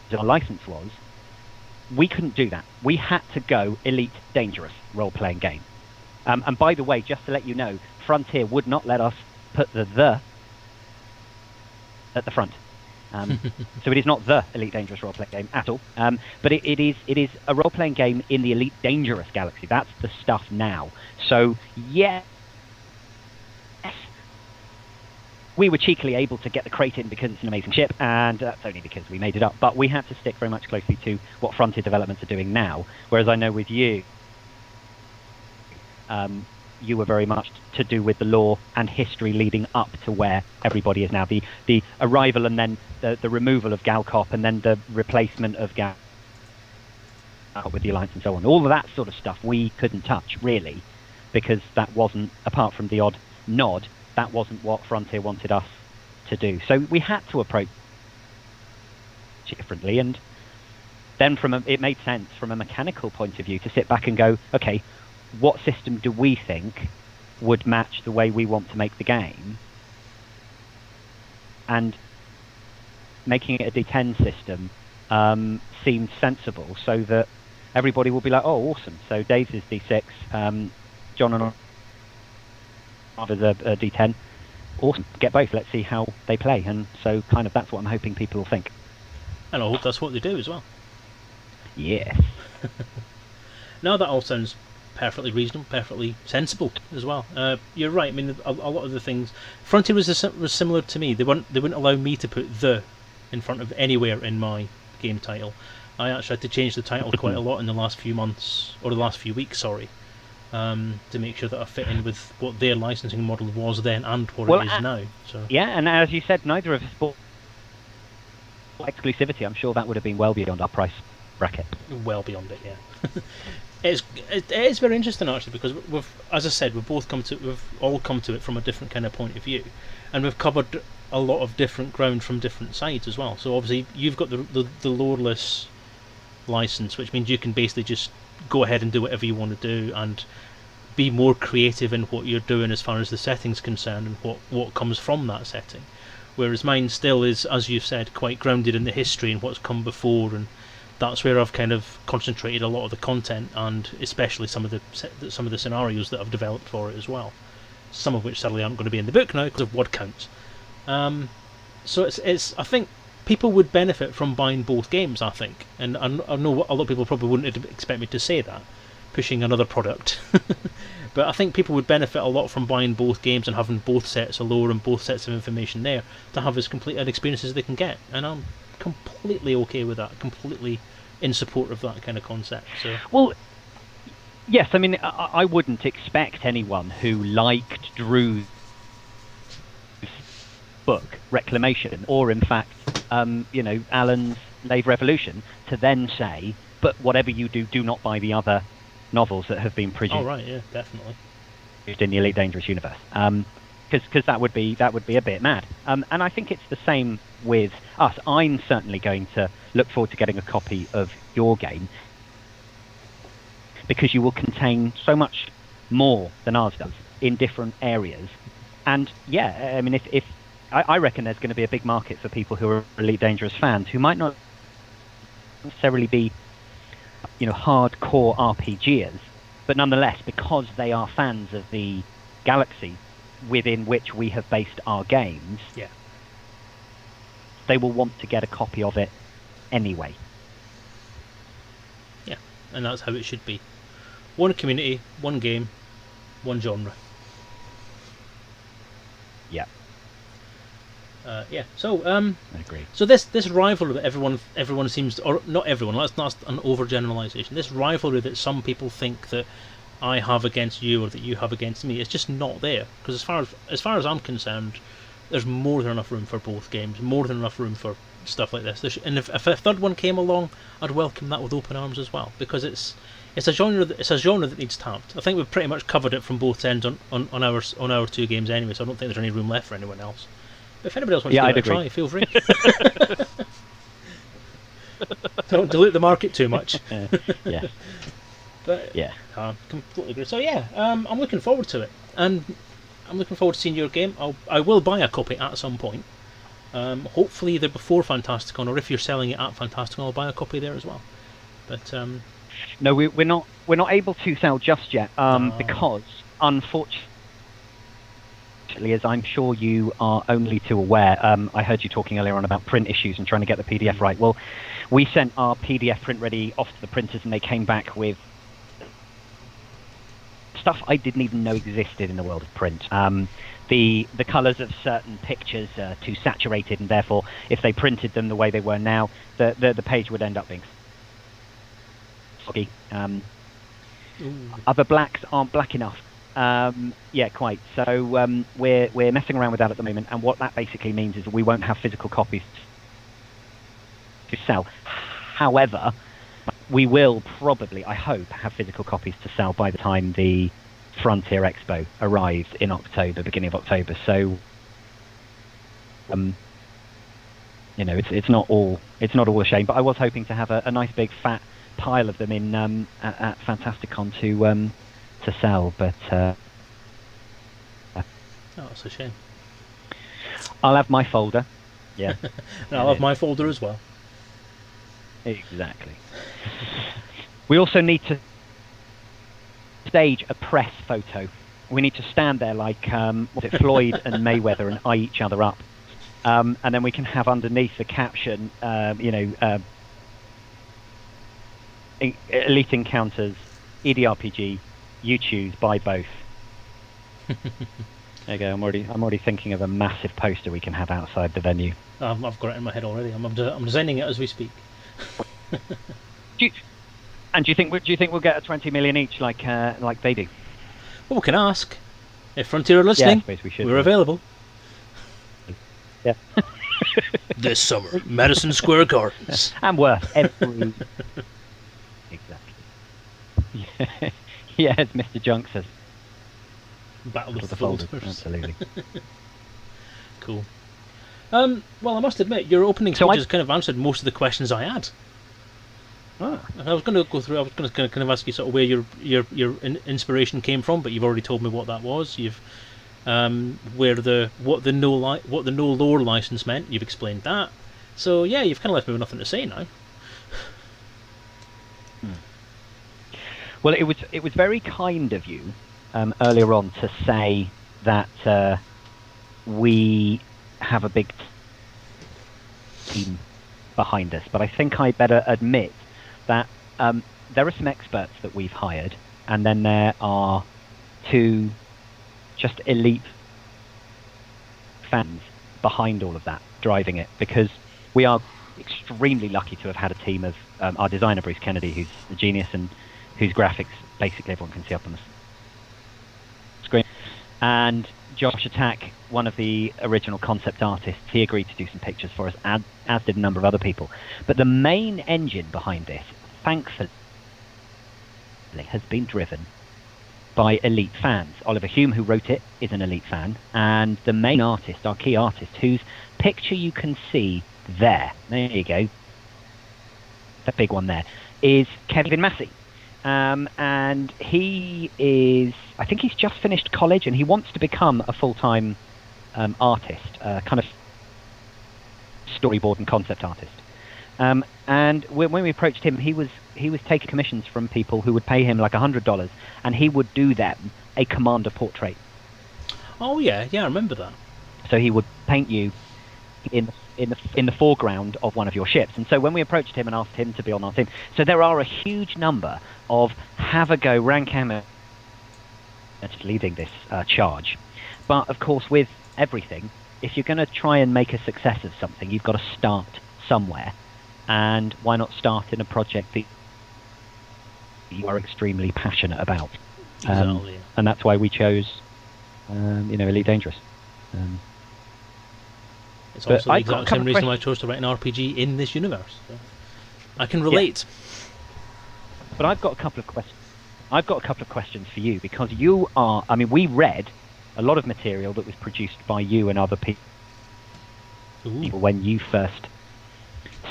of our license was, we couldn't do that. We had to go Elite Dangerous role-playing game. And by the way, just to let you know, Frontier would not let us put the at the front. So it is not the Elite Dangerous role-playing game at all. But it is a role-playing game in the Elite Dangerous galaxy. That's the stuff now. So yes, we were cheekily able to get the crate in because it's an amazing ship, and that's only because we made it up. But we had to stick very much closely to what Frontier developments are doing now. Whereas I know with you, you were very much to do with the lore and history leading up to where everybody is now. The arrival and then the removal of Galcop, and then the replacement of Galcop with the Alliance and so on. All of that sort of stuff we couldn't touch, really, because that wasn't, apart from the odd nod, that wasn't what Frontier wanted us to do. So we had to approach it differently, and then it made sense from a mechanical point of view to sit back and go, okay, what system do we think would match the way we want to make the game? And making it a D10 system seemed sensible, so that everybody will be like, oh, awesome. So Dave's is D6, John and others are D10. Awesome. Get both. Let's see how they play. And so kind of that's what I'm hoping people will think. And I hope that's what they do as well. Yes. Now that all sounds perfectly reasonable, perfectly sensible as well. You're right. I mean, a lot of the things. Frontier was similar to me. They wouldn't allow me to put the in front of anywhere in my game title. I actually had to change the title quite a lot in the last few months, or the last few weeks, sorry, to make sure that I fit in with what their licensing model was then and what it is now. So yeah, and as you said, neither of us bought exclusivity. I'm sure that would have been well beyond our price bracket. Well beyond it, yeah. It is very interesting actually, because as I said, we've all come to it from a different kind of point of view, and we've covered a lot of different ground from different sides as well. So obviously you've got the loreless license, which means you can basically just go ahead and do whatever you want to do and be more creative in what you're doing as far as the setting's concerned and what comes from that setting. Whereas mine still is, as you've said, quite grounded in the history and what's come before, and that's where I've kind of concentrated a lot of the content, and especially some of the scenarios that I've developed for it as well. Some of which sadly aren't going to be in the book now because of word counts. So it's I think people would benefit from buying both games, I think, and I know a lot of people probably wouldn't expect me to say that, pushing another product, but I think people would benefit a lot from buying both games and having both sets of lore and both sets of information there to have as complete an experience as they can get, and I'm completely okay with that, completely in support of that kind of concept. So well, yes, I mean, I wouldn't expect anyone who liked Drew's book Reclamation, or in fact Alan's Lave Revolution, to then say, but whatever you do not buy the other novels that have been produced. Oh right, yeah, definitely. In the Elite Dangerous universe, because that would be a bit mad. And I think it's the same with us. I'm certainly going to look forward to getting a copy of your game, because you will contain so much more than ours does in different areas. And yeah, I mean, if I reckon there's going to be a big market for people who are Elite Dangerous fans who might not necessarily be, hardcore RPGers, but nonetheless, because they are fans of the galaxy within which we have based our games, yeah, they will want to get a copy of it anyway. Yeah, and that's how it should be. One community, one game, one genre. Yeah. So I agree. So this rivalry that everyone seems to, or not everyone, that's not an overgeneralization. This rivalry that some people think that I have against you or that you have against me is just not there. Because as far as I'm concerned, there's more than enough room for both games, more than enough room for stuff like this. And if a third one came along, I'd welcome that with open arms as well, because it's a genre that needs tapped. I think we've pretty much covered it from both ends on our two games anyway, so I don't think there's any room left for anyone else. But if anybody else wants to give it a try, feel free. Don't dilute the market too much. Yeah. But yeah, completely agree. So yeah, I'm looking forward to it, and I'm looking forward to seeing your game. I will buy a copy at some point. Hopefully either before Fantasticon, or if you're selling it at Fantasticon, I'll buy a copy there as well. But no, we're not able to sell just yet, because unfortunately, as I'm sure you are only too aware, I heard you talking earlier on about print issues and trying to get the PDF right. Well, we sent our PDF print ready off to the printers, and they came back with stuff I didn't even know existed in the world of print. The colours of certain pictures are too saturated, and therefore, if they printed them the way they were now, the page would end up being foggy. Other blacks aren't black enough. Yeah, quite. So we're messing around with that at the moment, and what that basically means is that we won't have physical copies to sell. However, we will probably, I hope, have physical copies to sell by the time the Frontier Expo arrives in October, beginning of October. So, it's not all a shame. But I was hoping to have a nice big fat pile of them in at Fantasticon to sell, but oh, that's a shame. I'll have my folder. Yeah, and I'll have my folder as well. Exactly. We also need to stage a press photo. We need to stand there like Floyd and Mayweather and eye each other up, and then we can have underneath the caption, Elite Encounters, EDRPG, You choose. Buy both. There you go. I'm already thinking of a massive poster we can have outside the venue. I've got it in my head already. I'm designing it as we speak. Do you think we'll get a 20 million each like they do? Well, we can ask. If Frontier are listening, I suppose we should. we're available. Yeah. This summer, Madison Square Gardens. And worth every. Exactly. Yeah, as Mr. Junk says. Battle of the Folders. Folders. Absolutely. Cool. Well, I must admit, your opening speeches kind of answered most of the questions I had. Ah. I was going to go through. I was going to kind of ask you sort of where your inspiration came from, but you've already told me what that was. You've what the no lore license meant. You've explained that. So yeah, you've kind of left me with nothing to say now. Well, it was very kind of you earlier on to say that we have a big team behind us, but I think I better admit that there are some experts that we've hired, and then there are two just elite fans behind all of that, driving it, because we are extremely lucky to have had a team of our designer, Bruce Kennedy, who's a genius and whose graphics basically everyone can see up on the screen, and Josh Attack, one of the original concept artists. He agreed to do some pictures for us, as did a number of other people. But the main engine behind this, thankfully, has been driven by elite fans. Oliver Hume, who wrote it, is an elite fan, and the main artist, our key artist, whose picture you can see there you go, the big one there, is Kevin Massey. And he is, I think he's just finished college, and he wants to become a full-time artist, kind of storyboard and concept artist. And when we approached him, he was taking commissions from people who would pay him like $100, and he would do them a commander portrait. Oh yeah, I remember that. So he would paint you in the foreground of one of your ships. And so when we approached him and asked him to be on our team, so there are a huge number of have-a-go rank amateurs leading this charge. But of course, with everything, if you're going to try and make a success of something, you've got to start somewhere. And why not start in a project that you are extremely passionate about? Exactly. Yeah. And that's why we chose, Elite Dangerous. It's also the exact same reason why I chose to write an RPG in this universe. So I can relate. Yeah. But I've got a couple of questions for you, because you are. I mean, we read a lot of material that was produced by you and other people when you first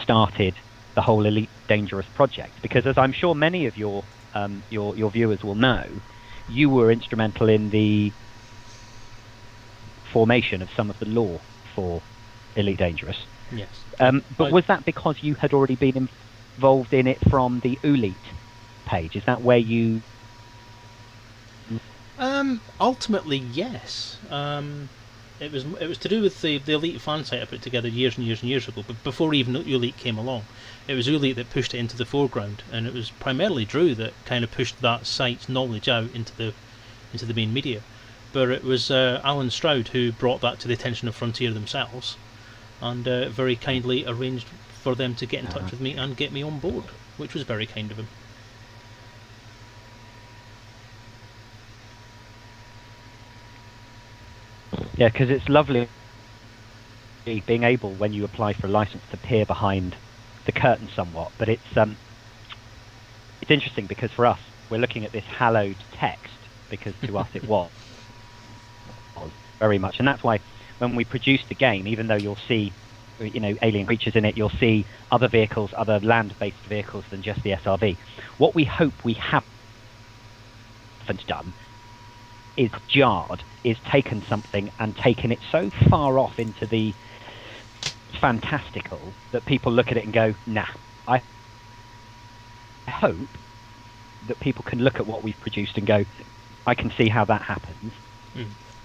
started the whole Elite Dangerous project. Because as I'm sure many of your viewers will know, you were instrumental in the formation of some of the lore for Elite Dangerous. Yes. But was that because you had already been involved in it from the Elite page? Is that where you... Ultimately, yes. It was to do with the Elite fan site I put together years and years and years ago, but before even Elite came along. It was Elite that pushed it into the foreground, and it was primarily Drew that kind of pushed that site's knowledge out into the main media. But it was Alan Stroud who brought that to the attention of Frontier themselves, and very kindly arranged for them to get in touch with me and get me on board, which was very kind of him. Yeah, because it's lovely being able, when you apply for a license, to peer behind the curtain somewhat. But it's interesting because for us, we're looking at this hallowed text, because to us it was very much. And that's why when we produce the game, even though you'll see alien creatures in it, you'll see other vehicles, other land-based vehicles than just the SRV. What we hope we haven't done is taken something and taken it so far off into the fantastical that people look at it and go, nah. I hope that people can look at what we've produced and go, I can see how that happens.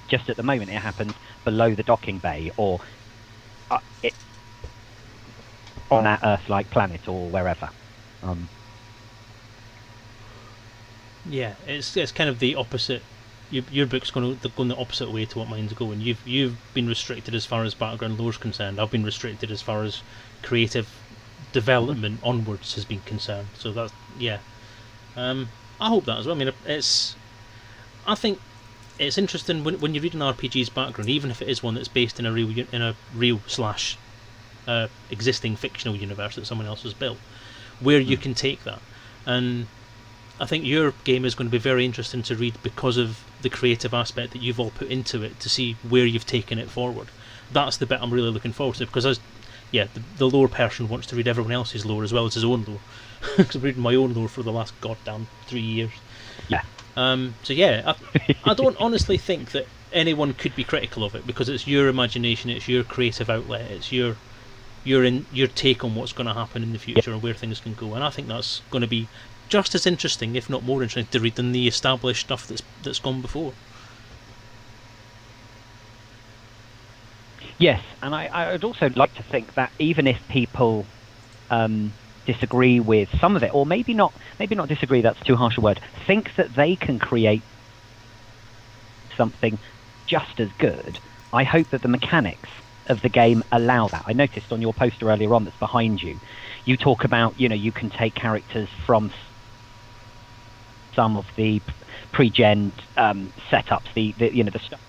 Just at the moment it happens below the docking bay, or on that Earth-like planet, or wherever. Yeah, it's kind of the opposite. Your book's going the opposite way to what mine's going. You've been restricted as far as background lore is concerned. I've been restricted as far as creative development onwards has been concerned. So that's I hope that as well. I mean, I think it's interesting when you read an RPG's background, even if it is one that's based in a real slash existing fictional universe that someone else has built, where you can take that. And I think your game is going to be very interesting to read because of the creative aspect that you've all put into it, to see where you've taken it forward. That's the bit I'm really looking forward to, because the lore person wants to read everyone else's lore as well as his own lore. Because I've reading my own lore for the last goddamn 3 years. Yeah. I don't honestly think that anyone could be critical of it, because it's your imagination, it's your creative outlet, it's your take on what's going to happen in the future and where things can go. And I think that's going to be just as interesting, if not more interesting, to read than the established stuff that's gone before. Yes, and I would also like to think that even if people disagree with some of it, or maybe not disagree, that's too harsh a word, think that they can create something just as good, I hope that the mechanics of the game allow that. I noticed on your poster earlier on that's behind you, you talk about, you can take characters from some of the pre-gen setups, the stuff.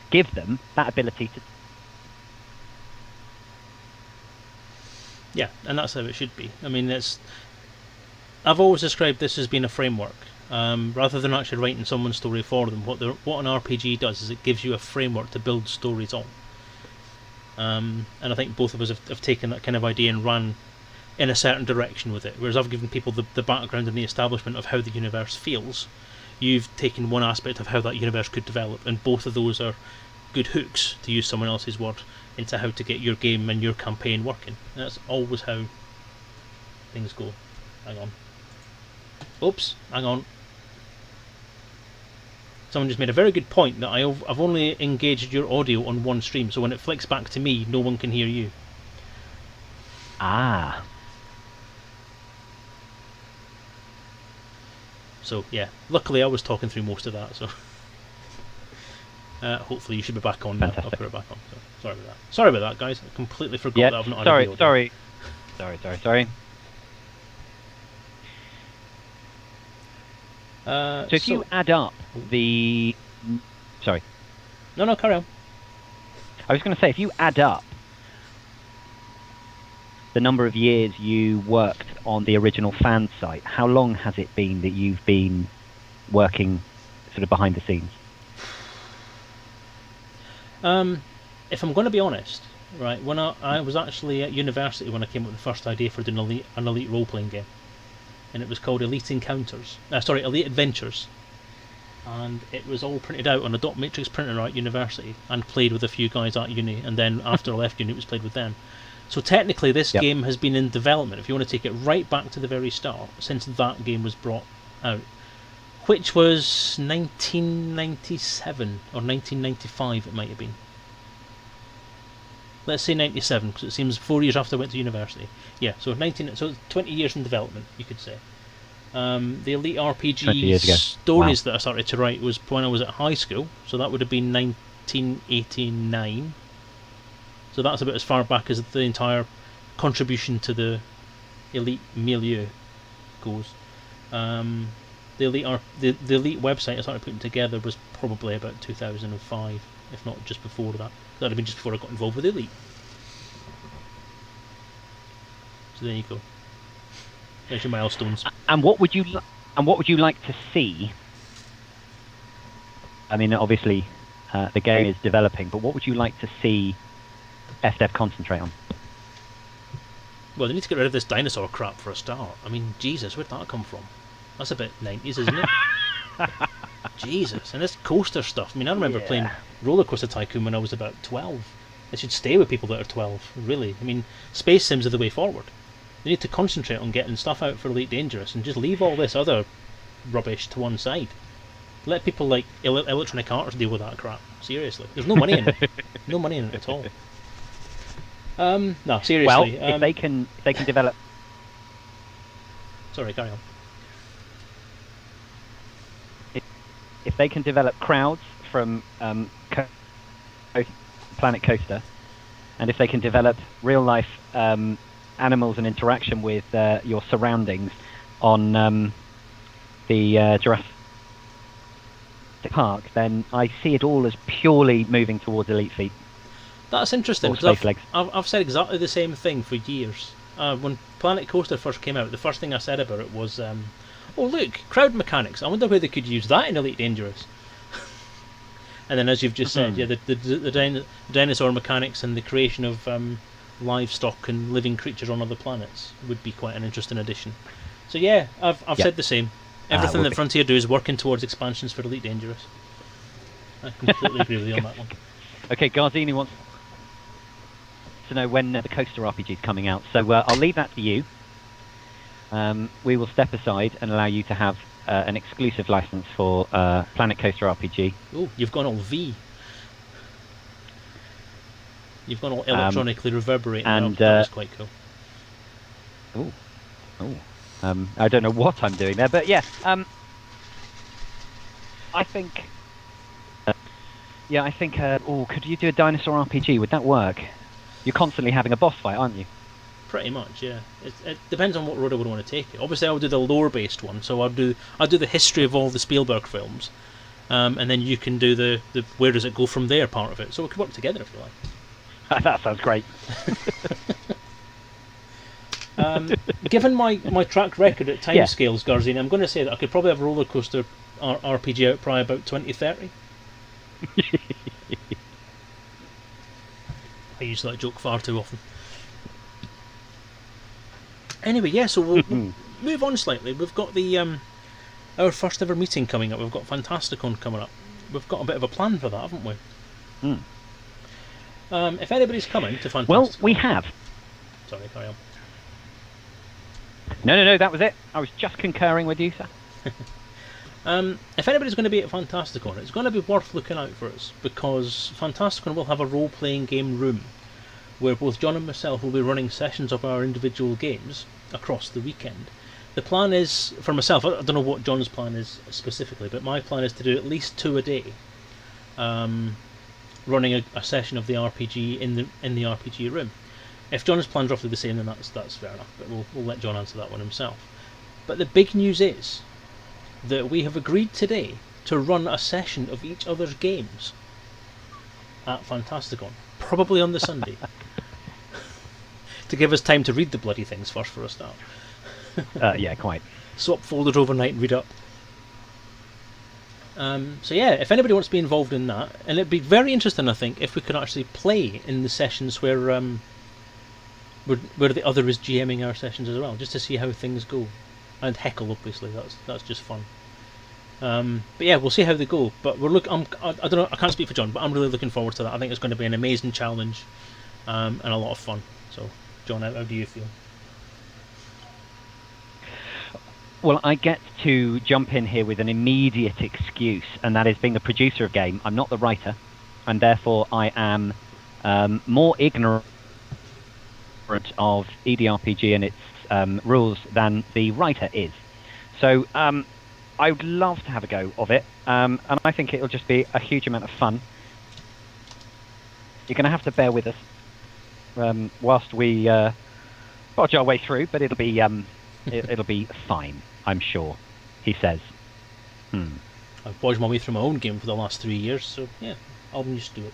Give them that ability to. Yeah, and that's how it should be. I mean, I've always described this as being a framework, rather than actually writing someone's story for them. What an RPG does is it gives you a framework to build stories on. And I think both of us have taken that kind of idea and run in a certain direction with it. Whereas I've given people the background and the establishment of how the universe feels, you've taken one aspect of how that universe could develop, and both of those are good hooks, to use someone else's word, into how to get your game and your campaign working. And that's always how things go. Hang on. Oops, hang on. Someone just made a very good point that I've only engaged your audio on one stream, so when it flicks back to me, no one can hear you. Ah. So, yeah. Luckily, I was talking through most of that, so... hopefully you should be back on now. I'll put it back on. So, sorry about that. Sorry about that, guys. I completely forgot that I've not had a video. Sorry. So if you add up the... Sorry. No, carry on. I was going to say, if you add up the number of years you worked on the original fan site, how long has it been that you've been working sort of behind the scenes? If I'm going to be honest, right, when I was actually at university when I came up with the first idea for doing an elite role-playing game, and it was called Elite Adventures, and it was all printed out on a dot matrix printer at university and played with a few guys at uni, and then after I left uni it was played with them. So technically this game has been in development, if you want to take it right back to the very start, since that game was brought out, which was 1997 or 1995 it might have been. Let's say 97, because it seems 4 years after I went to university. Yeah, so 20 years in development, you could say. The Elite RPG stories that I started to write was when I was at high school, so that would have been 1989. So that's about as far back as the entire contribution to the Elite milieu goes. The Elite website I started putting together was probably about 2005, if not just before that. That would have been just before I got involved with Elite. So there you go. There's your milestones. And what would you like to see? I mean, obviously, the game is developing, but what would you like to see FDev concentrate on? Well, they need to get rid of this dinosaur crap for a start. I mean, Jesus, where'd that come from? That's a bit 90s, isn't it? Jesus, and this coaster stuff. I mean, I remember playing Roller Coaster Tycoon when I was about 12. They should stay with people that are 12, really. I mean, space sims are the way forward. They need to concentrate on getting stuff out for Elite Dangerous and just leave all this other rubbish to one side. Let people like Electronic Arts deal with that crap. Seriously. There's no money in it. No money in it at all. No, seriously. Well, if they can develop... Sorry, carry on. If they can develop crowds from Planet Coaster, and if they can develop real-life animals and interaction with your surroundings on the Jurassic Park, then I see it all as purely moving towards Elite Feet. That's interesting, because I've said exactly the same thing for years. When Planet Coaster first came out, the first thing I said about it was, oh look, crowd mechanics, I wonder where they could use that in Elite Dangerous. And then, as you've just said, yeah, the dinosaur mechanics and the creation of livestock and living creatures on other planets would be quite an interesting addition. So yeah, I've said the same. Everything that Frontier do is working towards expansions for Elite Dangerous. I completely agree with you on that one. Okay, Garzini wants to know when the Coaster RPG is coming out, so I'll leave that to you. We will step aside and allow you to have an exclusive license for Planet Coaster RPG. Oh, you've gone all V. You've gone all electronically reverberating. And that's quite cool. I don't know what I'm doing there, but yeah. I think. Could you do a dinosaur RPG? Would that work? You're constantly having a boss fight, aren't you? Pretty much, yeah. It depends on what road I would want to take it. Obviously, I would do the lore-based one, so I'll do the history of all the Spielberg films, and then you can do the where does it go from there part of it. So we could work together if you like. That sounds great. Given my track record at timescales, Garzini, I'm going to say that I could probably have a roller coaster RPG out probably about 2030. I use that joke far too often. Anyway, yeah, so we'll move on slightly. We've got the our first ever meeting coming up. We've got Fantasticon coming up. We've got a bit of a plan for that, haven't we? If anybody's coming to Fantasticon... Well, we have. Sorry, carry on. No, that was it. I was just concurring with you, sir. If anybody's going to be at Fantasticon, it's going to be worth looking out for us, because Fantasticon will have a role-playing game room where both John and myself will be running sessions of our individual games across the weekend. The plan is, for myself, I don't know what John's plan is specifically, but my plan is to do at least 2 a day, running a session of the RPG in the RPG room. If John's plan's roughly the same, then that's fair enough, but we'll let John answer that one himself. But the big news is that we have agreed today to run a session of each other's games at Fantasticon, probably on the Sunday, to give us time to read the bloody things first for a start. Yeah, quite. Swap folders overnight and read up. So yeah, if anybody wants to be involved in that, and it'd be very interesting, I think, if we could actually play in the sessions where the other is GMing our sessions as well, just to see how things go, and heckle, obviously. That's just fun. But yeah, we'll see how they go. But I don't know. I can't speak for John, but I'm really looking forward to that. I think it's going to be an amazing challenge, and a lot of fun. So, John, how do you feel? Well, I get to jump in here with an immediate excuse, and that is being the producer of game. I'm not the writer, and therefore I am more ignorant of EDRPG and its rules than the writer is. So I would love to have a go of it, and I think it'll just be a huge amount of fun. You're going to have to bear with us whilst we dodge our way through, but it'll be fine, I'm sure, he says. I've bodged my way through my own game for the last 3 years, so yeah, I'll be used to it.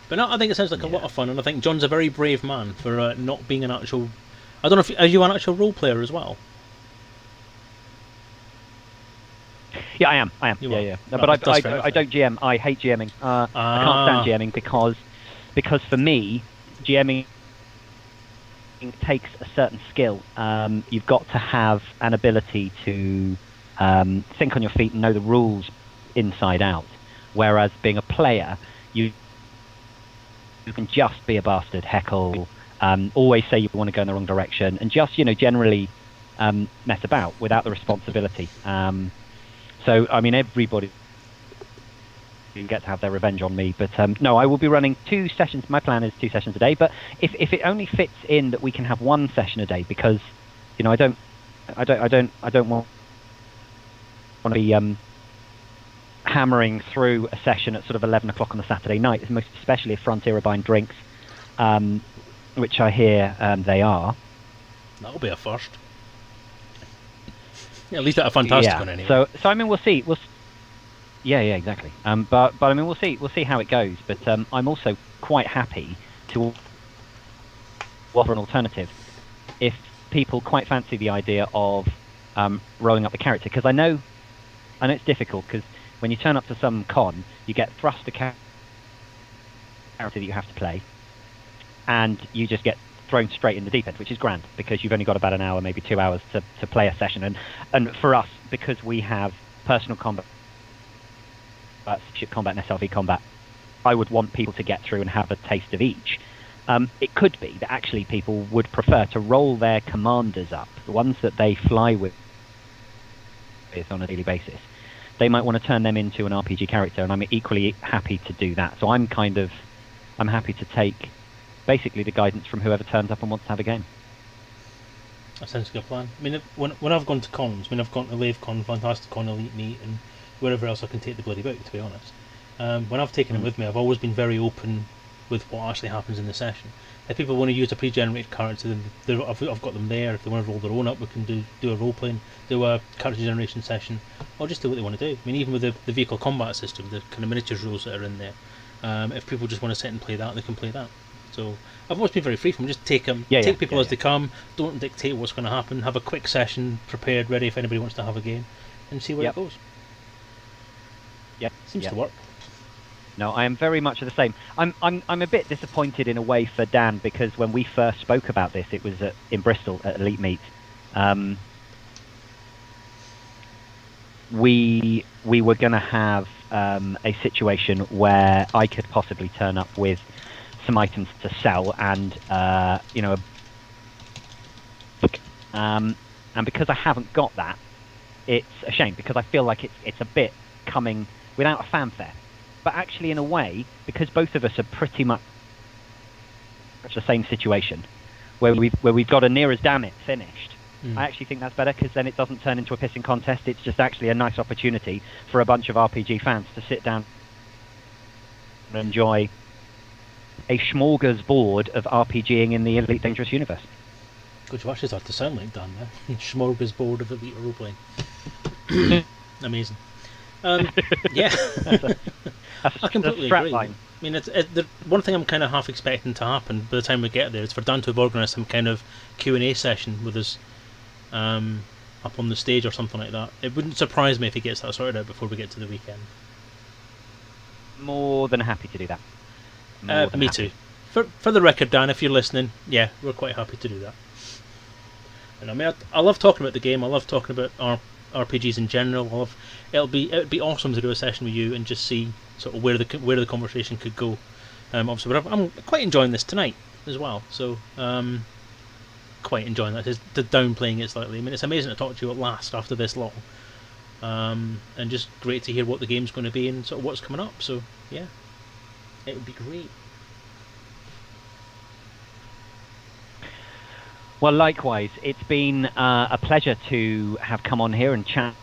But no, I think it sounds like a lot of fun, and I think John's a very brave man for not being an actual... I don't know if... Are you an actual role player as well? Yeah, I am. Yeah. No, but I don't GM. I hate GMing. I can't stand GMing because for me, GMing takes a certain skill. You've got to have an ability to think on your feet and know the rules inside out. Whereas being a player, you can just be a bastard, heckle, always say you want to go in the wrong direction, and just generally mess about without the responsibility. So I mean, everybody get to have their revenge on me, but no, I will be running 2 sessions. My plan is 2 sessions a day, but if it only fits in that we can have 1 session a day, because I don't want to be hammering through a session at sort of 11 o'clock on a Saturday night, most especially if Frontier are buying drinks, which I hear they are. That'll be a first. Yeah, at least at a fantastic one anyway. So I mean, we'll see. Yeah, exactly. But I mean, we'll see how it goes. But I'm also quite happy to offer an alternative if people quite fancy the idea of rolling up the character, because I know it's difficult, because when you turn up to some con, you get thrust a character that you have to play, and you just get thrown straight in the deep end, which is grand, because you've only got about an hour, maybe 2 hours to play a session. And for us, because we have personal combat, ship combat and SLV combat, I would want people to get through and have a taste of each. It could be that actually people would prefer to roll their commanders up, the ones that they fly with on a daily basis. They might want to turn them into an RPG character, and I'm equally happy to do that. So I'm happy to take basically the guidance from whoever turns up and wants to have a game. That sounds like a good plan. I mean, when I've gone to cons, I've gone to LaveCon, Fantastic Con, Elite Meet, and wherever else I can take the bloody book, to be honest. When I've taken it with me, I've always been very open with what actually happens in the session. If people want to use a pre-generated character, then I've got them there. If they want to roll their own up, we can do a role-playing, do a character generation session, or just do what they want to do. I mean, even with the vehicle combat system, the kind of miniatures rules that are in there, if people just want to sit and play that, they can play that. So I've always been very free from just take people as they come, don't dictate what's going to happen, have a quick session prepared, ready if anybody wants to have a game, and see where it goes. Seems to work. No, I am very much the same. I'm a bit disappointed in a way for Dan, because when we first spoke about this, it was in Bristol at Elite Meet. We were going to have a situation where I could possibly turn up with some items to sell and a book. And because I haven't got that, it's a shame, because I feel like it's a bit coming without a fanfare. But actually, in a way, because both of us are pretty much the same situation, where we've got a near as damn it finished, I actually think that's better, because then it doesn't turn into a pissing contest. It's just actually a nice opportunity for a bunch of RPG fans to sit down and enjoy a smorgasbord of RPGing in the Elite Dangerous universe. Good, you actually start to sound like Dan there. Smorgasbord of Elite role-playing. Amazing. Yeah. I completely agree. Line. I mean, the one thing I'm kind of half expecting to happen by the time we get there is for Dan to organise some kind of Q&A session with us up on the stage or something like that. It wouldn't surprise me if he gets that sorted out before we get to the weekend. More than happy to do that. Me too. For the record, Dan, if you're listening, yeah, we're quite happy to do that. And I mean, I love talking about the game. I love talking about our RPGs in general. It'd be awesome to do a session with you and just see sort of where the conversation could go. Obviously, but I'm quite enjoying this tonight as well. So quite enjoying that. Just downplaying it slightly. I mean, it's amazing to talk to you at last after this long, and just great to hear what the game's going to be and sort of what's coming up. So yeah, it would be great. Well, likewise, it's been a pleasure to have come on here and chat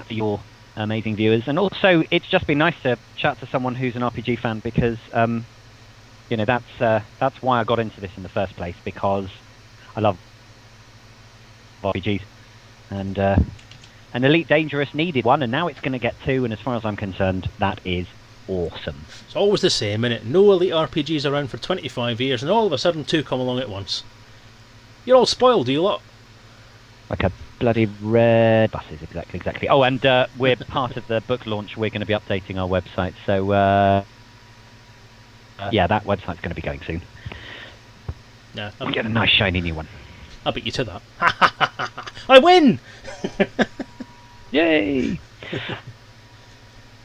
to your amazing viewers, and also it's just been nice to chat to someone who's an RPG fan, because that's why I got into this in the first place, because I love RPGs, and Elite Dangerous needed one, and now it's going to get 2, and as far as I'm concerned, that is awesome. It's always the same, innit? No Elite RPGs around for 25 years, and all of a sudden 2 come along at once. You're all spoiled, you lot. Like a bloody red buses, exactly. Oh, and we're part of the book launch. We're going to be updating our website, so yeah, that website's going to be going soon. Yeah, we'll get a nice shiny new one. I'll beat you to that. I win! Yay!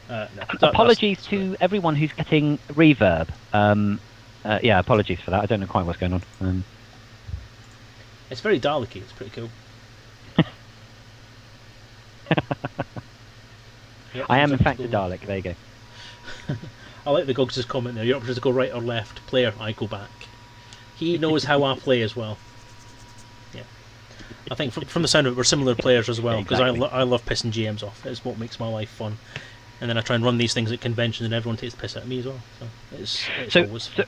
No, apologies to everyone who's getting reverb. Yeah, apologies for that. I don't know quite what's going on. It's very Dalek-y. It's pretty cool. Yep, I am in fact a Dalek. There you go. I like the Gogs' comment there. Your option is to go right or left. Player, I go back. He knows how I play as well. Yeah, I think from the sound of it, we're similar players as well, because exactly. I love pissing GMs off. It's what makes my life fun. And then I try and run these things at conventions, and everyone takes the piss out of me as well. So it's always fun.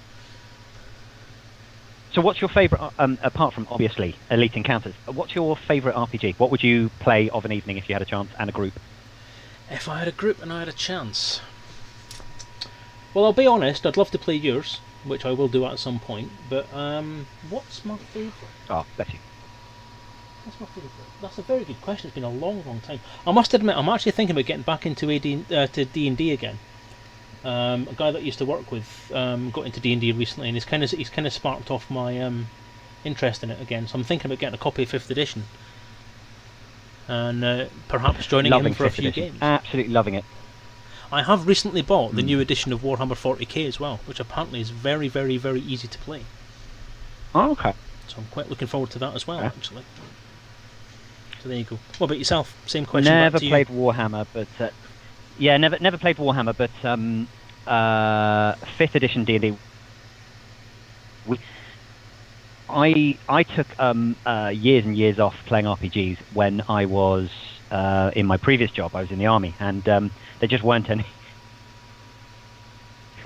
So what's your favourite, apart from obviously Elite Encounters, what's your favourite RPG? What would you play of an evening if you had a chance and a group? If I had a group and I had a chance, well, I'll be honest. I'd love to play yours, which I will do at some point. But what's my favourite? Oh, bless you. What's my favourite? That's a very good question. It's been a long, long time. I must admit, I'm actually thinking about getting back into to D&D again. A guy that I used to work with got into D&D recently, and he's kind of sparked off my interest in it again. So I'm thinking about getting a copy of 5th edition and perhaps joining him for a few games. Absolutely loving it. I have recently bought the new edition of Warhammer 40k as well, which apparently is very, very, very easy to play. Oh, okay. So I'm quite looking forward to that as well, actually. So there you go. What about yourself? Same question. Never played Warhammer, but yeah, never played Warhammer, but 5th edition D&D. I took years and years off playing RPGs when I was in my previous job. I was in the army, and there just weren't any.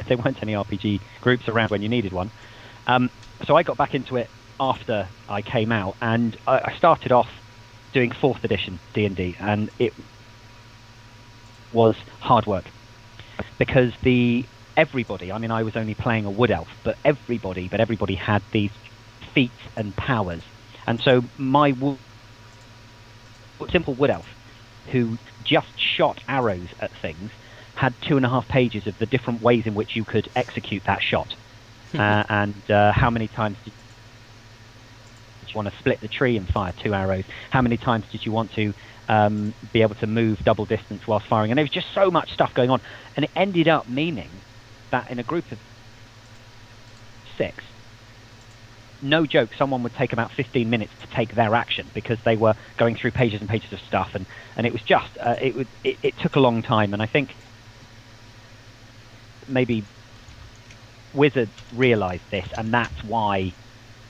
There weren't any RPG groups around when you needed one. So I got back into it after I came out, and I started off doing 4th edition D&D, and it was hard work because everybody. I mean, I was only playing a wood elf, but everybody had these feats and powers, and so my simple wood elf, who just shot arrows at things, had 2.5 pages of the different ways in which you could execute that shot, and how many times did you want to split the tree and fire 2 arrows? How many times did you want to be able to move double distance whilst firing? And there was just so much stuff going on, and it ended up meaning that in a group of 6, no joke, someone would take about 15 minutes to take their action because they were going through pages and pages of stuff, and it was just it took a long time. And I think maybe Wizards realised this, and that's why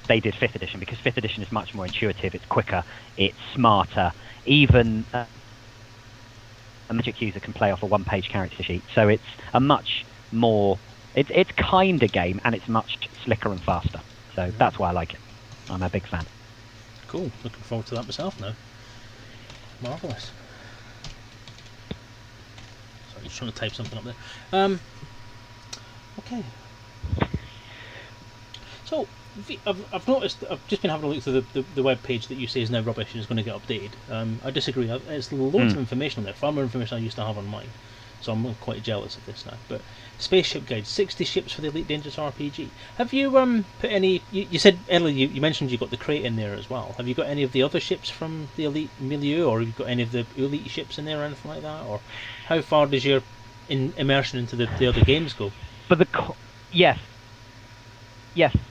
they did 5th edition, because 5th edition is much more intuitive, it's quicker, it's smarter. Even a magic user can play off a 1-page character sheet, so it's a much more it's kind of game, and it's much slicker and faster. So that's why I like it. I'm a big fan. Cool. Looking forward to that myself now. Marvellous. Sorry, just trying to type something up there. Okay. So, I've noticed, I've just been having a look through the web page that you say is now rubbish and is going to get updated. I disagree. It's loads of information on there, far more information I used to have on mine. So I'm quite jealous of this now. But Spaceship Guide, 60 ships for the Elite Dangerous RPG. Have you put any... You said earlier, you mentioned you got the crate in there as well. Have you got any of the other ships from the Elite milieu, or have you got any of the Elite ships in there or anything like that? Or how far does your immersion into the other games go? For the... Yes,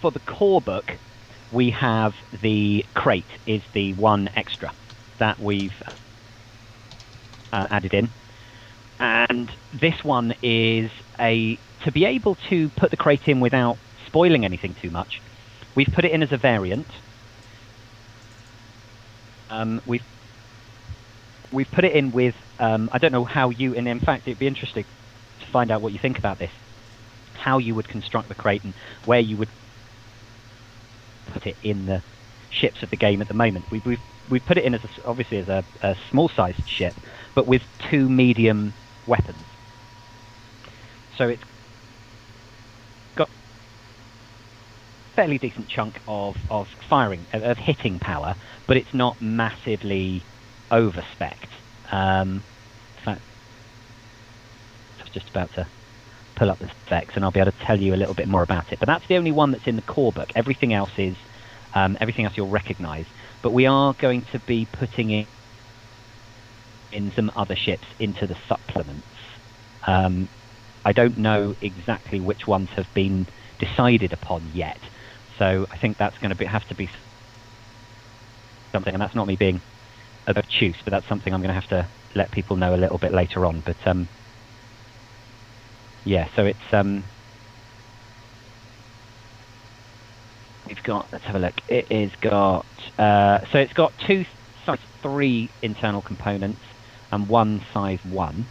for the core book, we have the crate is the one extra that we've added in. And this one is to be able to put the crate in without spoiling anything too much, we've put it in as a variant. We've put it in with, I don't know how you, and in fact it'd be interesting to find out what you think about this, how you would construct the crate and where you would put it in the ships of the game at the moment. We've put it in as obviously as a small-sized ship, but with 2 medium weapons. So it's got a fairly decent chunk of firing, of hitting power, but it's not massively over-spec'd. In fact, I was just about to pull up the specs, and I'll be able to tell you a little bit more about it. But that's the only one that's in the core book. Everything else is everything else you'll recognise. But we are going to be putting in some other ships into the supplements. I don't know exactly which ones have been decided upon yet, so I think that's going to have to be something, and that's not me being obtuse, but that's something I'm going to have to let people know a little bit later on. But yeah, so it's we've got, let's have a look. It is got so it's got 2 size 3 internal components and 1 size 1.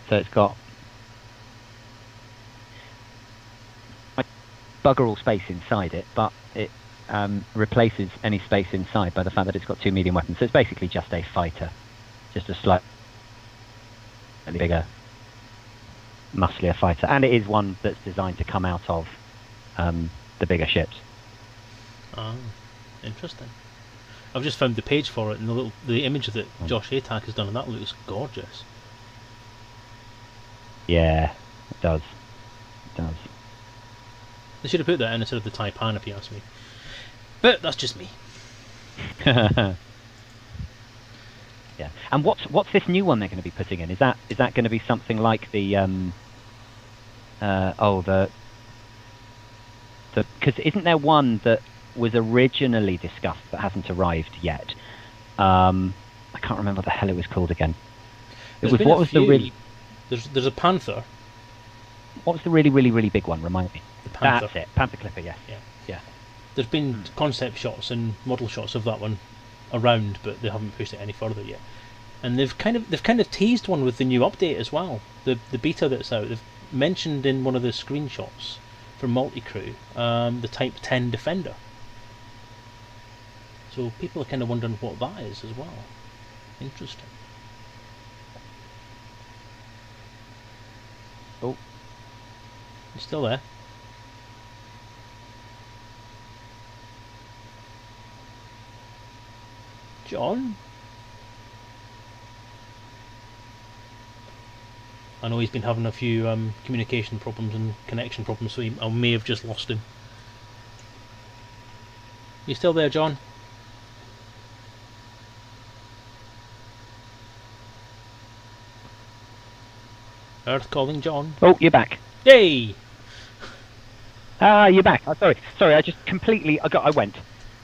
So it's got bugger all space inside it, but it replaces any space inside by the fact that it's got 2 medium weapons. So it's basically just a fighter, just a slightly bigger, musclier fighter, and it is one that's designed to come out of the bigger ships. Oh, interesting. I've just found the page for it, and the image that Josh Atack has done, and that looks gorgeous. Yeah, it does. It does. They should have put that in instead of the Taipan, if you ask me. But that's just me. Yeah. And what's this new one they're going to be putting in? Is that going to be something like the because isn't there one that was originally discussed but hasn't arrived yet? I can't remember what the hell it was called again. There's a Panther. What was the really big one? Remind me. The Panther. That's it. Panther Clipper. Yes. Yeah. There's been concept shots and model shots of that one around, but they haven't pushed it any further yet. And they've kind of teased one with the new update as well. The beta that's out. They've mentioned in one of the screenshots for multi-crew the Type 10 Defender. So people are kind of wondering what that is as well. Interesting. Oh, you still there? John? I know he's been having a few communication problems and connection problems, so I may have just lost him. You still there, John? Earth calling John. Oh, you're back. Yay! You're back. Oh, sorry. I just completely. I went.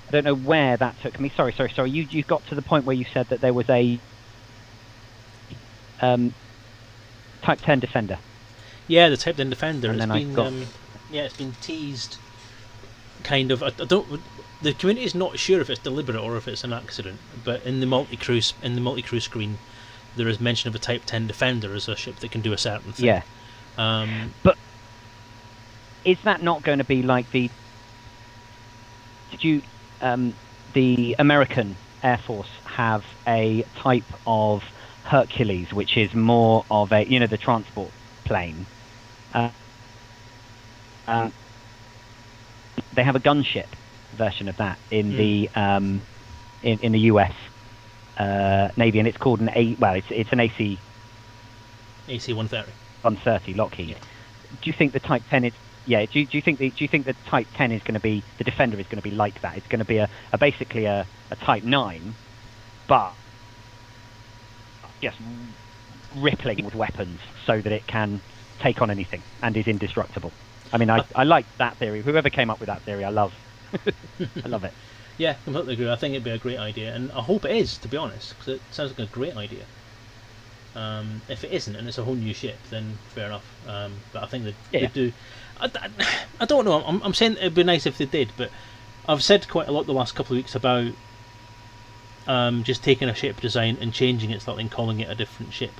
I don't know where that took me. Sorry. You got to the point where you said that there was a Type 10 Defender. Yeah, the Type 10 Defender. And It's been teased. Kind of. I don't. The community is not sure if it's deliberate or if it's an accident. But in the multi-crew screen, there is mention of a Type 10 Defender as a ship that can do a certain thing. Yeah. But is that not going to be like the? The American Air Force have a type of Hercules, which is more of a, the transport plane. They have a gunship version of that in the in the US Navy, and it's called it's an AC 130. 130 Lockheed. Yeah. Do you think the Type 10 is? Yeah. Do you think the Type 10 is going to be, the Defender is going to be like that? It's going to be basically a Type 9, but just rippling with weapons so that it can take on anything and is indestructible. I mean, I like that theory. Whoever came up with that theory, I love. I love it. Yeah, completely agree. I think it'd be a great idea, and I hope it is, to be honest, because it sounds like a great idea. If it isn't, and it's a whole new ship, then fair enough. But I think they do. I don't know. I'm saying it'd be nice if they did, but I've said quite a lot the last couple of weeks about just taking a ship design and changing it slightly and calling it a different ship.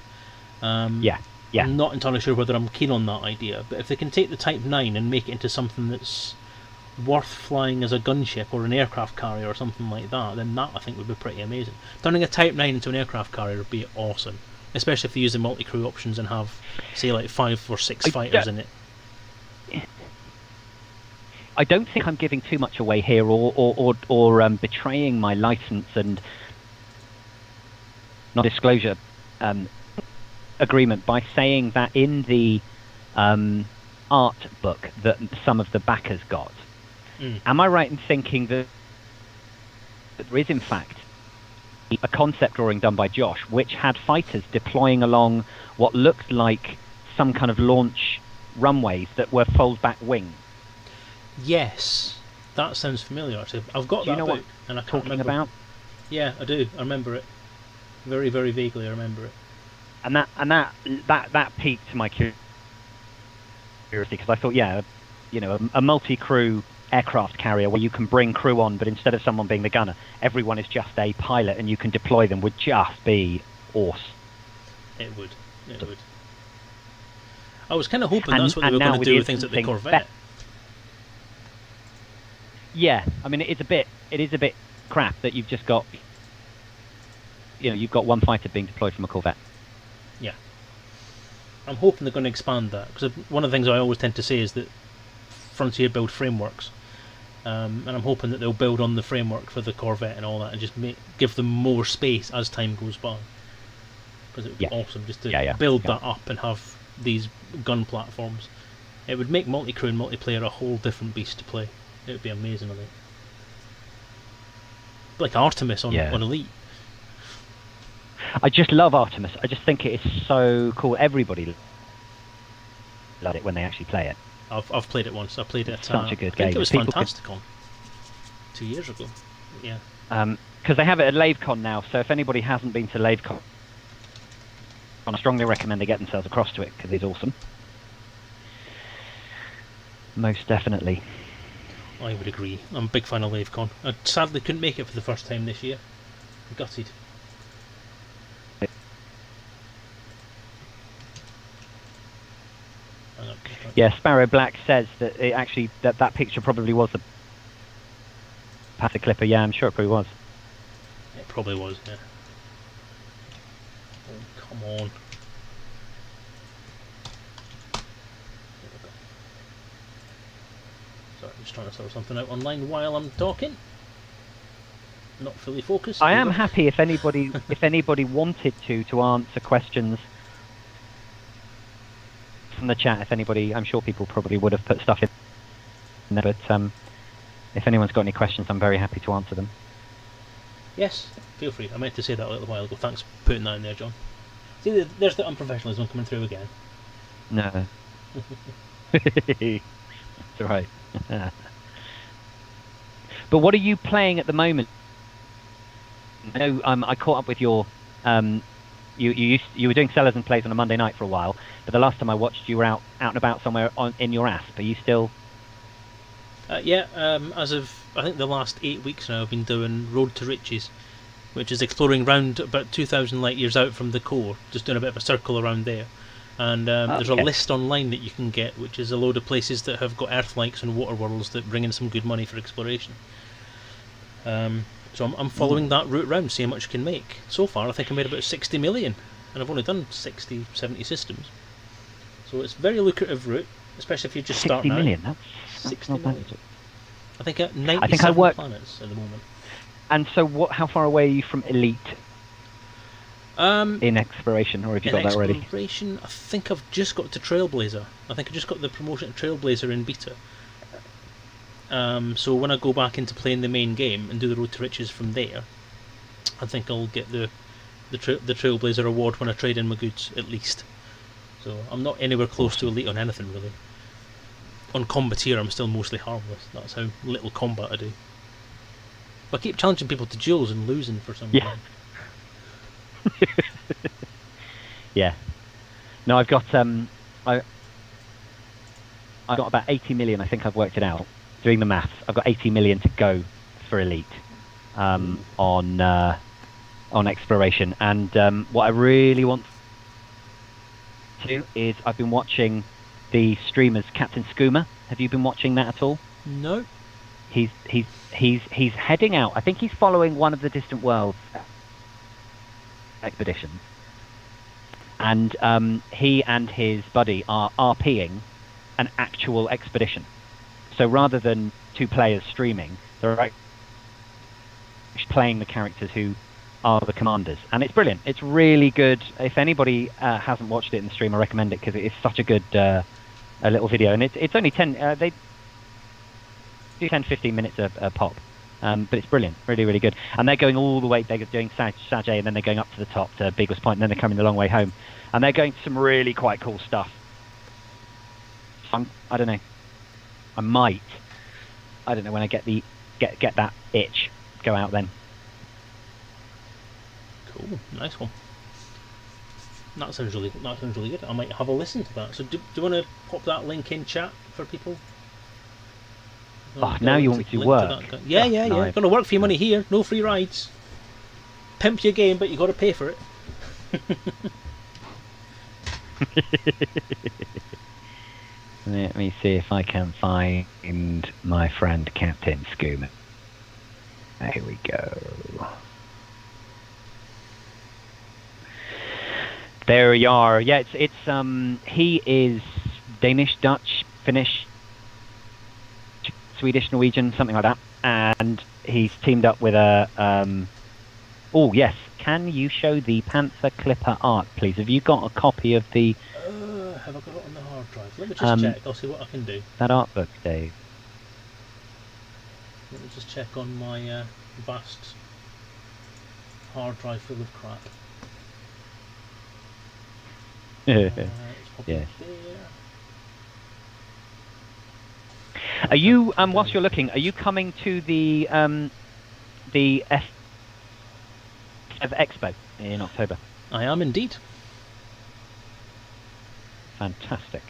Yeah. I'm not entirely sure whether I'm keen on that idea, but if they can take the Type 9 and make it into something that's worth flying as a gunship or an aircraft carrier or something like that, then that I think would be pretty amazing. Turning a Type 9 into an aircraft carrier would be awesome, especially if they use the multi-crew options and have, say, like 5 or 6 fighters in it. I don't think I'm giving too much away here, or betraying my license and non-disclosure agreement by saying that in the art book that some of the backers got. Am I right in thinking that there is in fact a concept drawing done by Josh, which had fighters deploying along what looked like some kind of launch runways that were fold-back wings. Yes, that sounds familiar. Actually, I've got that book, and I can't talking remember. about. Yeah, I do. I remember it very, very vaguely. I remember it. And that piqued my curiosity, because I thought, a multi-crew aircraft carrier where you can bring crew on, but instead of someone being the gunner, everyone is just a pilot, and you can deploy them, would just be awesome. It would. I was kind of hoping that's what they were going to do with things like the Corvette. Yeah, I mean, it is a bit crap that you've just got, you've got one fighter being deployed from a Corvette. Yeah. I'm hoping they're going to expand that, because one of the things I always tend to say is that Frontier build frameworks, and I'm hoping that they'll build on the framework for the Corvette and all that, and just give them more space as time goes by. Because it would be awesome just to build that up and have these gun platforms. It would make multi-crew and multiplayer a whole different beast to play. It would be amazing, I think. Like Artemis on Elite. I just love Artemis. I just think it is so cool. Everybody loves it when they actually play it. I've played it once. I played it. Such a good game. I think it was Fantasticon 2 years ago. Yeah. Because they have it at LaveCon now. So if anybody hasn't been to LaveCon, I strongly recommend they get themselves across to it, because it's awesome. Most definitely. I would agree. I'm a big fan of LaveCon. I sadly couldn't make it for the first time this year. Gutted. Yeah, Sparrow Black says that it actually that picture probably was the Panther Clipper. Yeah, I'm sure it probably was. It probably was, yeah. Oh, come on. Sorry, I'm just trying to sort something out online while I'm talking. Not fully focused. I am happy if anybody wanted to answer questions from the chat. If anybody, I'm sure people probably would have put stuff in there, but if anyone's got any questions, I'm very happy to answer them. Yes, feel free. I meant to say that a little while ago. Thanks for putting that in there, John. See, there's the unprofessionalism coming through again. No. That's right. But what are you playing at the moment? I know I caught up with your you were doing Selezen plays on a Monday night for a while, but the last time I watched you were out and about somewhere in your ASP. Are you still? As of I think the last 8 weeks now, I've been doing Road to Riches, which is exploring round about 2,000 light years out from the core, just doing a bit of a circle around there. And there's a list online that you can get, which is a load of places that have got Earth-likes and water worlds that bring in some good money for exploration. So I'm following that route round, see how much you can make. So far, I think I made about 60 million, and I've only done 60, 70 systems. So it's a very lucrative route, especially if you just start now. 60 million, that's 60 not million. bad. I think at 97 planets at the moment. And so, how far away are you from Elite? In exploration, or have you got that already? In exploration, I think I've just got to Trailblazer. I think I just got the promotion to Trailblazer in beta. So when I go back into playing the main game and do the Road to Riches from there, I think I'll get the Trailblazer award when I trade in my goods, at least. So I'm not anywhere close to Elite on anything, really. On Combateer, I'm still mostly harmless. That's how little combat I do. But I keep challenging people to duels and losing for some reason. Yeah. No, I've got I've got about 80 million. I think I've worked it out. Doing the maths, I've got 80 million to go for Elite on exploration. And what I really want to do is I've been watching the streamers Captain Skooma. Have you been watching that at all? No. He's heading out. I think he's following one of the Distant Worlds expeditions, and he and his buddy are RPing an actual expedition. So rather than two players streaming, they're actually playing the characters who are the commanders, and it's brilliant. It's really good. If anybody hasn't watched it in the stream, I recommend it, because it is such a good a little video, and it's only 10. They do 10-15 minutes a pop, But it's brilliant, really, really good. And they're going all the way. They're doing Sajay, and then they're going up to the top to Beagle's Point, and then they're coming the long way home. And they're going to some really quite cool stuff. I don't know. I might. I don't know when I get get that itch. Go out then. Cool, nice one. That sounds really good. I might have a listen to that. So do you want to pop that link in chat for people? Oh, now you want me to work? Yeah. Gonna work for your money here. No free rides. Pimp your game, but you got to pay for it. Let me see if I can find my friend Captain Skooma. Here we go. There we are. Yeah, it's he is Danish, Dutch, Finnish, Swedish, Norwegian, something like that, and he's teamed up with a. Oh yes, can you show the Panther Clipper art, please? Have you got a copy of the? Have I got it on the hard drive? Let me just check. I'll see what I can do. That art book, Dave. Let me just check on my vast hard drive full of crap. It's Yes. there. Are you whilst you're looking? Are you coming to the Expo in October? I am indeed. Fantastic.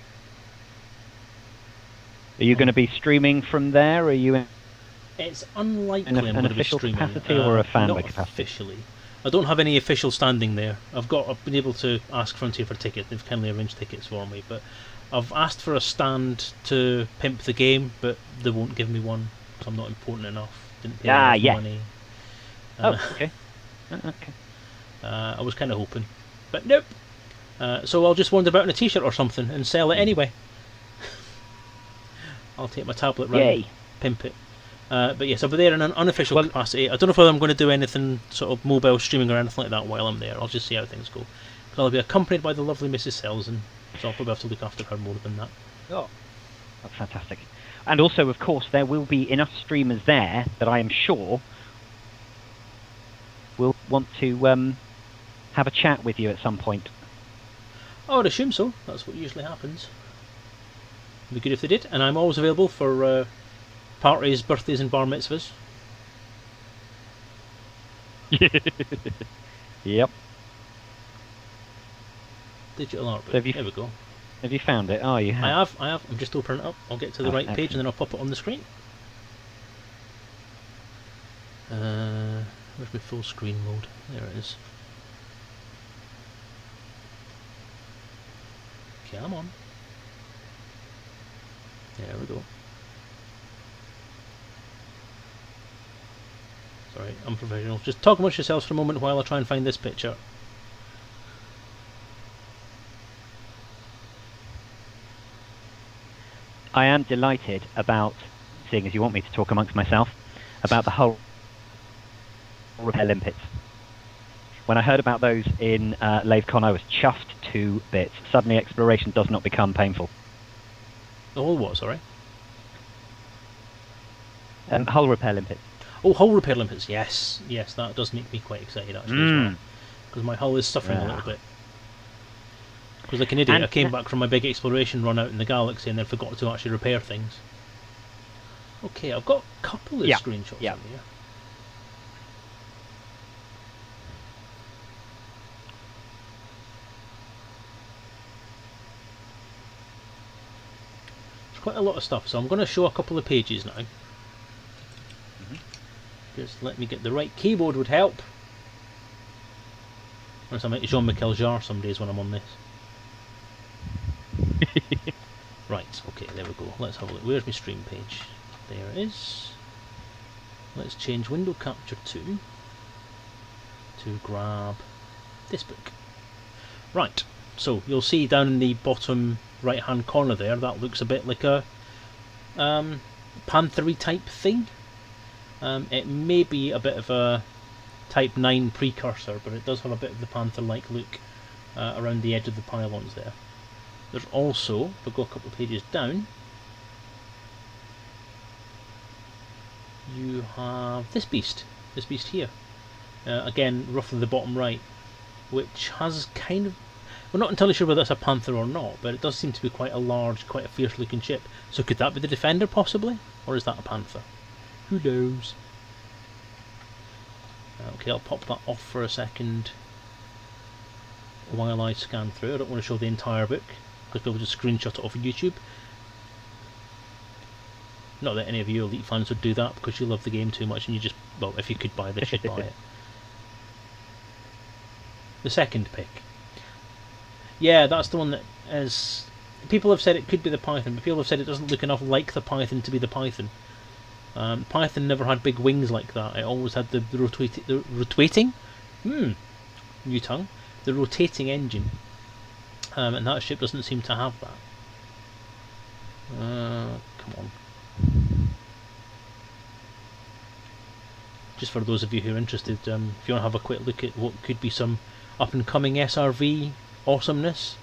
Are you going to be streaming from there? Are you in It's unlikely an I'm going to be official streaming. capacity or a fanboy not capacity? Officially. I don't have any official standing there. I've been able to ask Frontier for tickets. They've kindly arranged tickets for me, but I've asked for a stand to pimp the game, but they won't give me one because I'm not important enough. Didn't pay enough money. Okay. Okay. I was kind of hoping, but nope. So I'll just wander about in a t-shirt or something and sell it anyway. I'll take my tablet round, pimp it. But yes, I'll be there in an unofficial capacity. I don't know if I'm going to do anything sort of mobile streaming or anything like that while I'm there. I'll just see how things go. But I'll be accompanied by the lovely Mrs. Selezen, so I'll probably have to look after her more than that. Oh, that's fantastic. And also, of course, there will be enough streamers there that I am sure will want to have a chat with you at some point. I would assume so. That's what usually happens. It'd be good if they did. And I'm always available for parties, birthdays and bar mitzvahs. Yep. Digital art book. So there we go. Have you found it? Oh, you have. I have. I'm just opening it up. I'll get to the right page and then I'll pop it on the screen. Where's my full screen mode? There it is. Come on. There we go. Sorry, unprofessional. Just talk amongst yourselves for a moment while I try and find this picture. I am delighted about, seeing as you want me to talk amongst myself, about the whole Olympics. When I heard about those in LaveCon, I was chuffed to bits. Suddenly exploration does not become painful. The whole what, sorry? Hull repair limpets. Oh, hull repair limpets. Yes, that does make me quite excited actually as well. Because my hull is suffering a little bit. Because like an idiot, I came back from my big exploration run out in the galaxy and then forgot to actually repair things. Okay, I've got a couple of screenshots in here. Quite a lot of stuff, so I'm going to show a couple of pages now. Just let me get the right keyboard would help. Or I'm like Jean-Michel Jarre some days when I'm on this. Right, okay, there we go. Let's have a look. Where's my stream page? There it is. Let's change window capture to grab this book. Right, so you'll see down in the bottom right hand corner there, that looks a bit like a Panthery type thing. It may be a bit of a Type 9 precursor, but it does have a bit of the Panther-like look around the edge of the pylons there. There's also, if I go a couple of pages down, you have this beast here. Again, roughly the bottom right, which has kind of... We're not entirely sure whether that's a Panther or not, but it does seem to be quite a large, quite a fierce-looking ship. So could that be the Defender, possibly? Or is that a Panther? Who knows? Okay, I'll pop that off for a second while I scan through. I don't want to show the entire book, because people just screenshot it off of YouTube. Not that any of you Elite fans would do that, because you love the game too much and you just... Well, if you could buy this, you'd buy it. The second pick. Yeah, that's the one that is... People have said it could be the Python, but people have said it doesn't look enough like the Python to be the Python. Python never had big wings like that. It always had the rotating... New tongue. The rotating engine. And that ship doesn't seem to have that. Come on. Just for those of you who are interested, if you want to have a quick look at what could be some up-and-coming SRV awesomeness,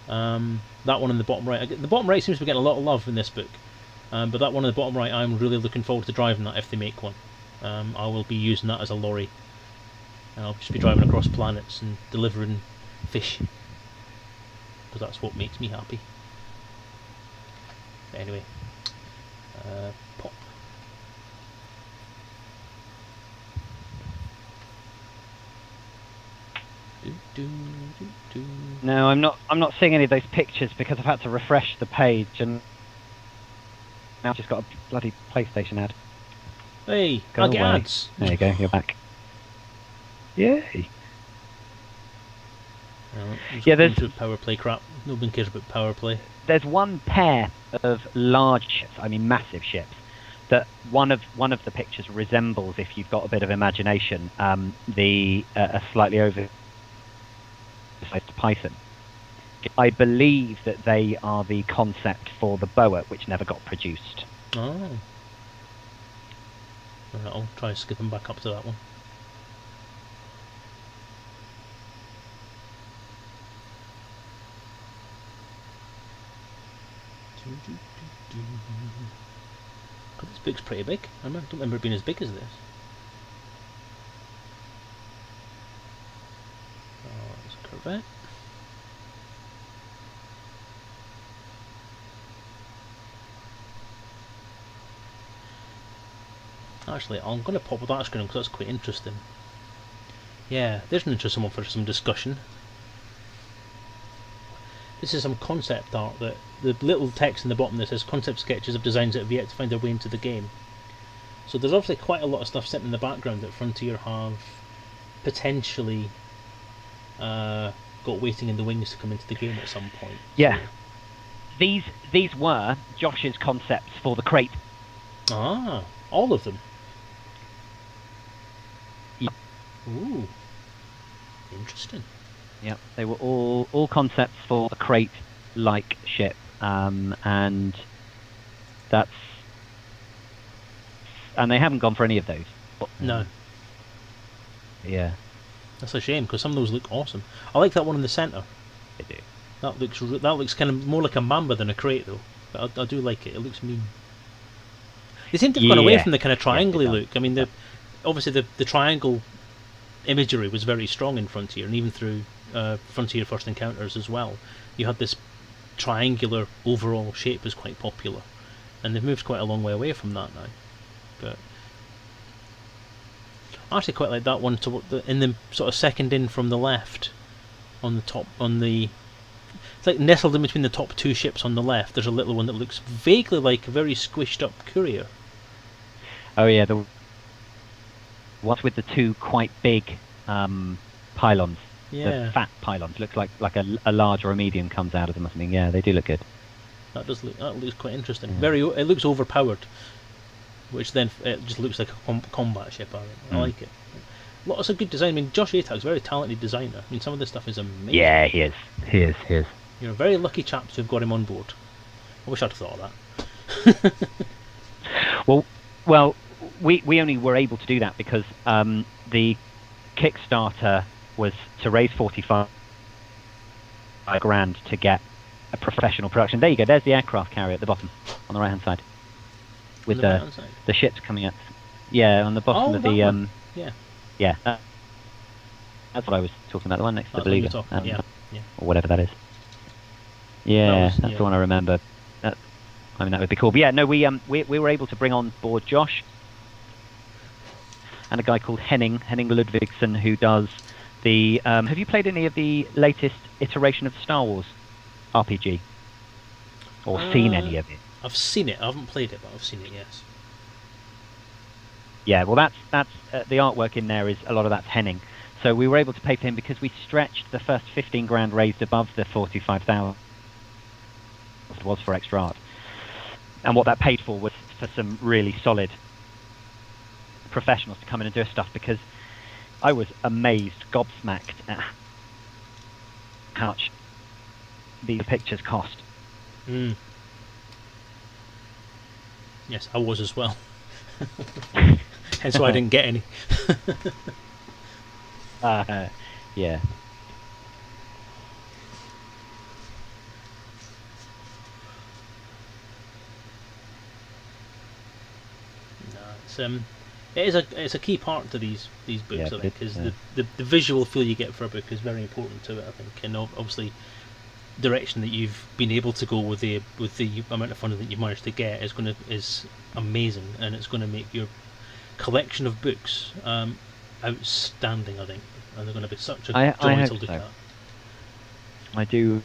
that one in the bottom right. The bottom right seems to be getting a lot of love in this book, but that one in the bottom right, I'm really looking forward to driving that if they make one. I will be using that as a lorry, and I'll just be driving across planets and delivering fish, because that's what makes me happy. But anyway, pop. No, I'm not seeing any of those pictures because I've had to refresh the page and now I've just got a bloody PlayStation ad. Hey, Go I get away. ads. There you go, you're back. Yay. Yeah, there's power play crap. Nobody cares about power play. There's one pair of large ships, I mean massive ships, that one of the pictures resembles, if you've got a bit of imagination, a slightly oversized Python. I believe that they are the concept for the boa, which never got produced. Oh. Right, I'll try skipping back up to that one. God, this book's pretty big. I don't remember it being as big as this. Oh, there's a Corvette. Actually, I'm going to pop with that screen because that's quite interesting. Yeah, there's an interesting one for some discussion. This is some concept art that the little text in the bottom that says concept sketches of designs that have yet to find their way into the game. So there's obviously quite a lot of stuff sitting in the background that Frontier have potentially got waiting in the wings to come into the game at some point. Yeah. So. These were Josh's concepts for the crate. Ah, all of them. Yep. Ooh, interesting. Yeah, they were all concepts for a crate-like ship, and they haven't gone for any of those. No. Yeah. That's a shame because some of those look awesome. I like that one in the centre. They do. That looks kind of more like a Mamba than a crate though. But I do like it. It looks mean. They seem to have gone away from the kind of triangle-y look. I mean, obviously the triangle imagery was very strong in Frontier, and even through Frontier First Encounters as well. You had this triangular overall shape was quite popular, and they've moved quite a long way away from that now. But I actually quite like that one in the sort of second in from the left, on the top, it's like nestled in between the top two ships on the left. There's a little one that looks vaguely like a very squished up courier. Oh yeah, the ones with the two quite big pylons. Yeah. The fat pylons. Looks like a large or a medium comes out of them or something. Yeah, they do look good. That looks quite interesting. Yeah. It looks overpowered, which then it just looks like a combat ship. I like it. Lots of good design. I mean, Josh Atag's a very talented designer. I mean, some of this stuff is amazing. Yeah, he is. You're a very lucky chaps who've got him on board. I wish I'd thought of that. Well, we only were able to do that because the Kickstarter was to raise 45 grand to get a professional production. There you go. There's the aircraft carrier at the bottom on the right hand side with the ships coming up. Yeah, on the bottom Oh, of that the one. Yeah, yeah. That's what I was talking about. The one next to the that's what you're Beluga, talking about. Yeah, yeah. or whatever that is. That Yeah, was that's yeah. the one I remember. I mean, that would be cool. But yeah, no, we were able to bring on board Josh and a guy called Henning Ludvigsen, who does the. Have you played any of the latest iteration of Star Wars RPG, or seen any of it? I've seen it. I haven't played it, but I've seen it. Yes. Yeah, well, that's the artwork in there is a lot of that's Henning. So we were able to pay for him because we stretched the first 15 grand raised above the 45,000 was for extra art. And what that paid for was for some really solid professionals to come in and do stuff, because I was amazed, gobsmacked at how much these pictures cost. Mm. Yes, I was as well. Hence why I didn't get any. Yeah. No, it's a key part to these books, Yeah, I think, because yeah. the visual feel you get for a book is very important to it, I think, and obviously direction that you've been able to go with the amount of funding that you've managed to get is amazing, and it's going to make your collection of books outstanding, I think, and they're going to be such a joy to look at. I do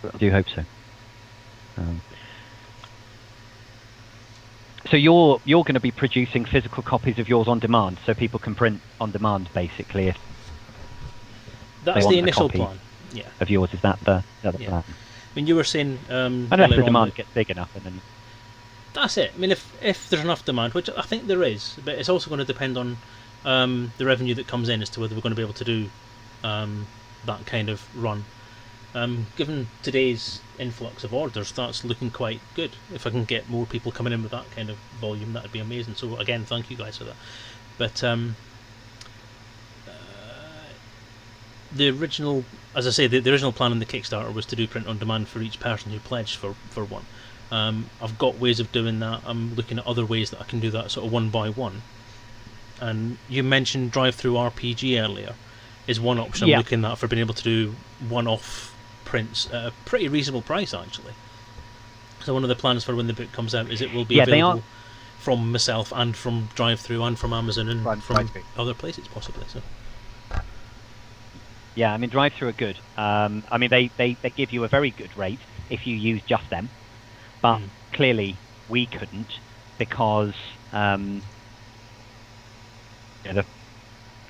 hope so. So you're going to be producing physical copies of yours on demand, so people can print on demand, basically. If that's the initial plan. Yeah. Of yours, is that the plan? I mean, you were saying unless the demand gets big enough, and then that's it. I mean, if there's enough demand, which I think there is, but it's also going to depend on the revenue that comes in as to whether we're going to be able to do that kind of run. Given today's influx of orders, that's looking quite good. If I can get more people coming in with that kind of volume, that would be amazing. So again, thank you guys for that. But the original, as I say, the original plan in the Kickstarter was to do print on demand for each person who pledged for one. I've got ways of doing that. I'm looking at other ways that I can do that sort of one by one. And you mentioned drive-through RPG earlier is one option I'm looking at for being able to do one-off prints at a pretty reasonable price, actually. So one of the plans for when the book comes out is it will be available from myself and from drive-through and from Amazon and from other places possibly. So. Yeah, I mean, drive-through are good. I mean, they give you a very good rate if you use just them, but clearly we couldn't because the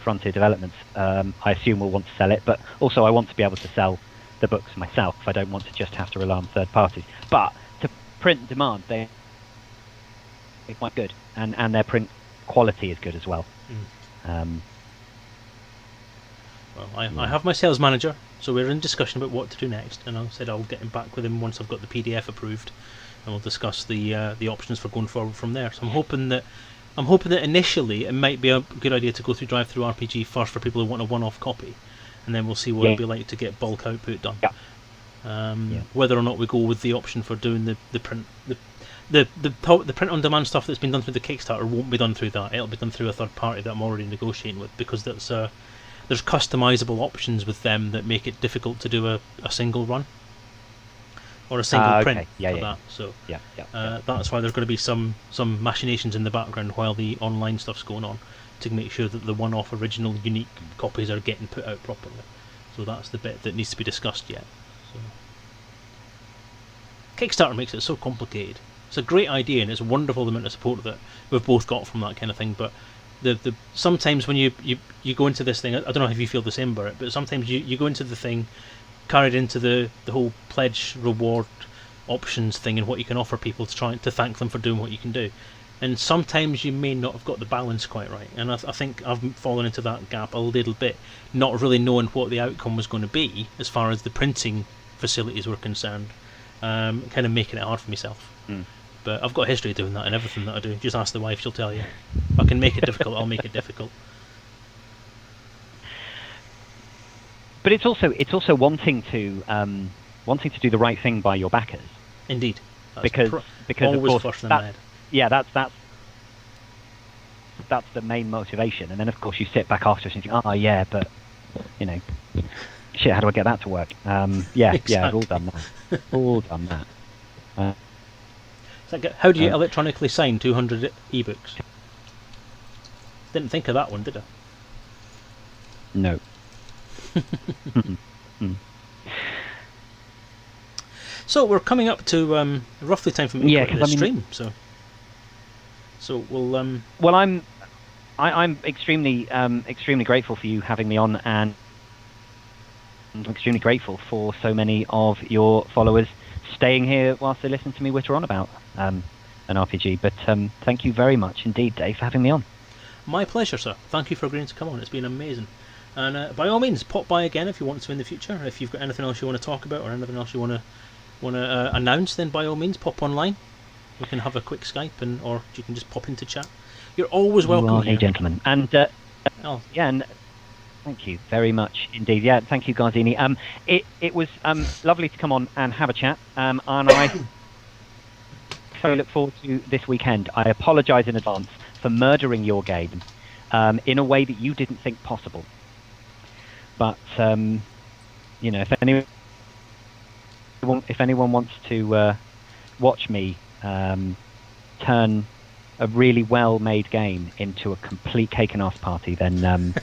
Frontier Developments, I assume, will want to sell it, but also I want to be able to sell the books myself. I don't want to just have to rely on third parties. But to print demand, they're quite good, and their print quality is good as well. Well, I have my sales manager, so we're in discussion about what to do next, and I said I'll get him back with him once I've got the PDF approved, and we'll discuss the options for going forward from there. So I'm hoping that initially it might be a good idea to go through drive-through RPG first for people who want a one-off copy, and then we'll see what it'll be like to get bulk output done. Whether or not we go with the option for doing the print the print on demand stuff that's been done through the Kickstarter won't be done through that. It'll be done through a third party that I'm already negotiating with, because that's there's customizable options with them that make it difficult to do a single run or a single print for that. So that's why there's going to be some machinations in the background while the online stuff's going on to make sure that the one-off original unique copies are getting put out properly. So that's the bit that needs to be discussed yet. So. Kickstarter makes it so complicated. It's a great idea and it's wonderful the amount of support that we've both got from that kind of thing, but the sometimes when you go into this thing, I don't know if you feel the same about it, but sometimes you go into the thing carried into the whole pledge reward options thing and what you can offer people to try to thank them for doing what you can do, and sometimes you may not have got the balance quite right, and I think I've fallen into that gap a little bit, not really knowing what the outcome was going to be as far as the printing facilities were concerned, kind of making it hard for myself. But I've got a history of doing that in everything that I do. Just ask the wife, she'll tell you. If I can make it difficult, I'll make it difficult. But it's also wanting to do the right thing by your backers. Indeed. Because always of course first in my head. Yeah, that's that's the main motivation. And then of course you sit back afterwards and think, oh yeah, but you know, shit, how do I get that to work? Yeah, I've all done that. All done that. How do you electronically sign 200 ebooks? Didn't think of that one, did I? No. So we're coming up to roughly time for me to quit this stream. So we'll. Well, I'm extremely grateful for you having me on, and I'm extremely grateful for so many of your followers staying here whilst they listen to me witter on about an RPG. But thank you very much indeed, Dave, for having me on. My pleasure, sir. Thank you for agreeing to come on. It's been amazing. And by all means, pop by again if you want to in the future. If you've got anything else you want to talk about or anything else you want to announce, then by all means, pop online. We can have a quick Skype, or you can just pop into chat. You're always welcome here. A gentleman. And yeah, and thank you very much indeed. Yeah, thank you, Garzini. It was lovely to come on and have a chat. And I so look forward to this weekend. I apologise in advance for murdering your game in a way that you didn't think possible. But you know, if anyone wants to watch me turn a really well-made game into a complete cake and arse party, then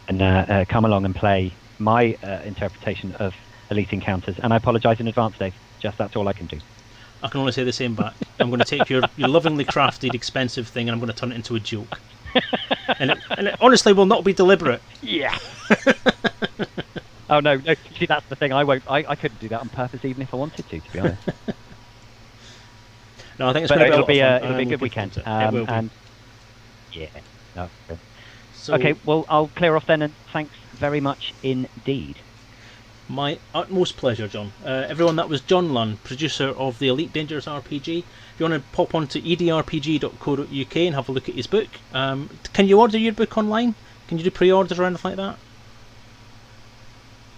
and come along and play my interpretation of Elite Encounters. And I apologise in advance, Dave. Just that's all I can do. I can only say the same back. I'm going to take your lovingly crafted, expensive thing, and I'm going to turn it into a joke. and it honestly will not be deliberate. Yeah. Oh no! See, that's the thing. I couldn't do that on purpose, even if I wanted to be honest. No, I think it'll be a good weekend. It will be. And yeah. No. So, okay. Well, I'll clear off then, and thanks very much indeed. My utmost pleasure, John. Everyone, that was John Lunn, producer of the Elite Dangerous RPG. If you want to pop on to edrpg.co.uk and have a look at his book. Can you order your book online? Can you do pre-orders or anything like that?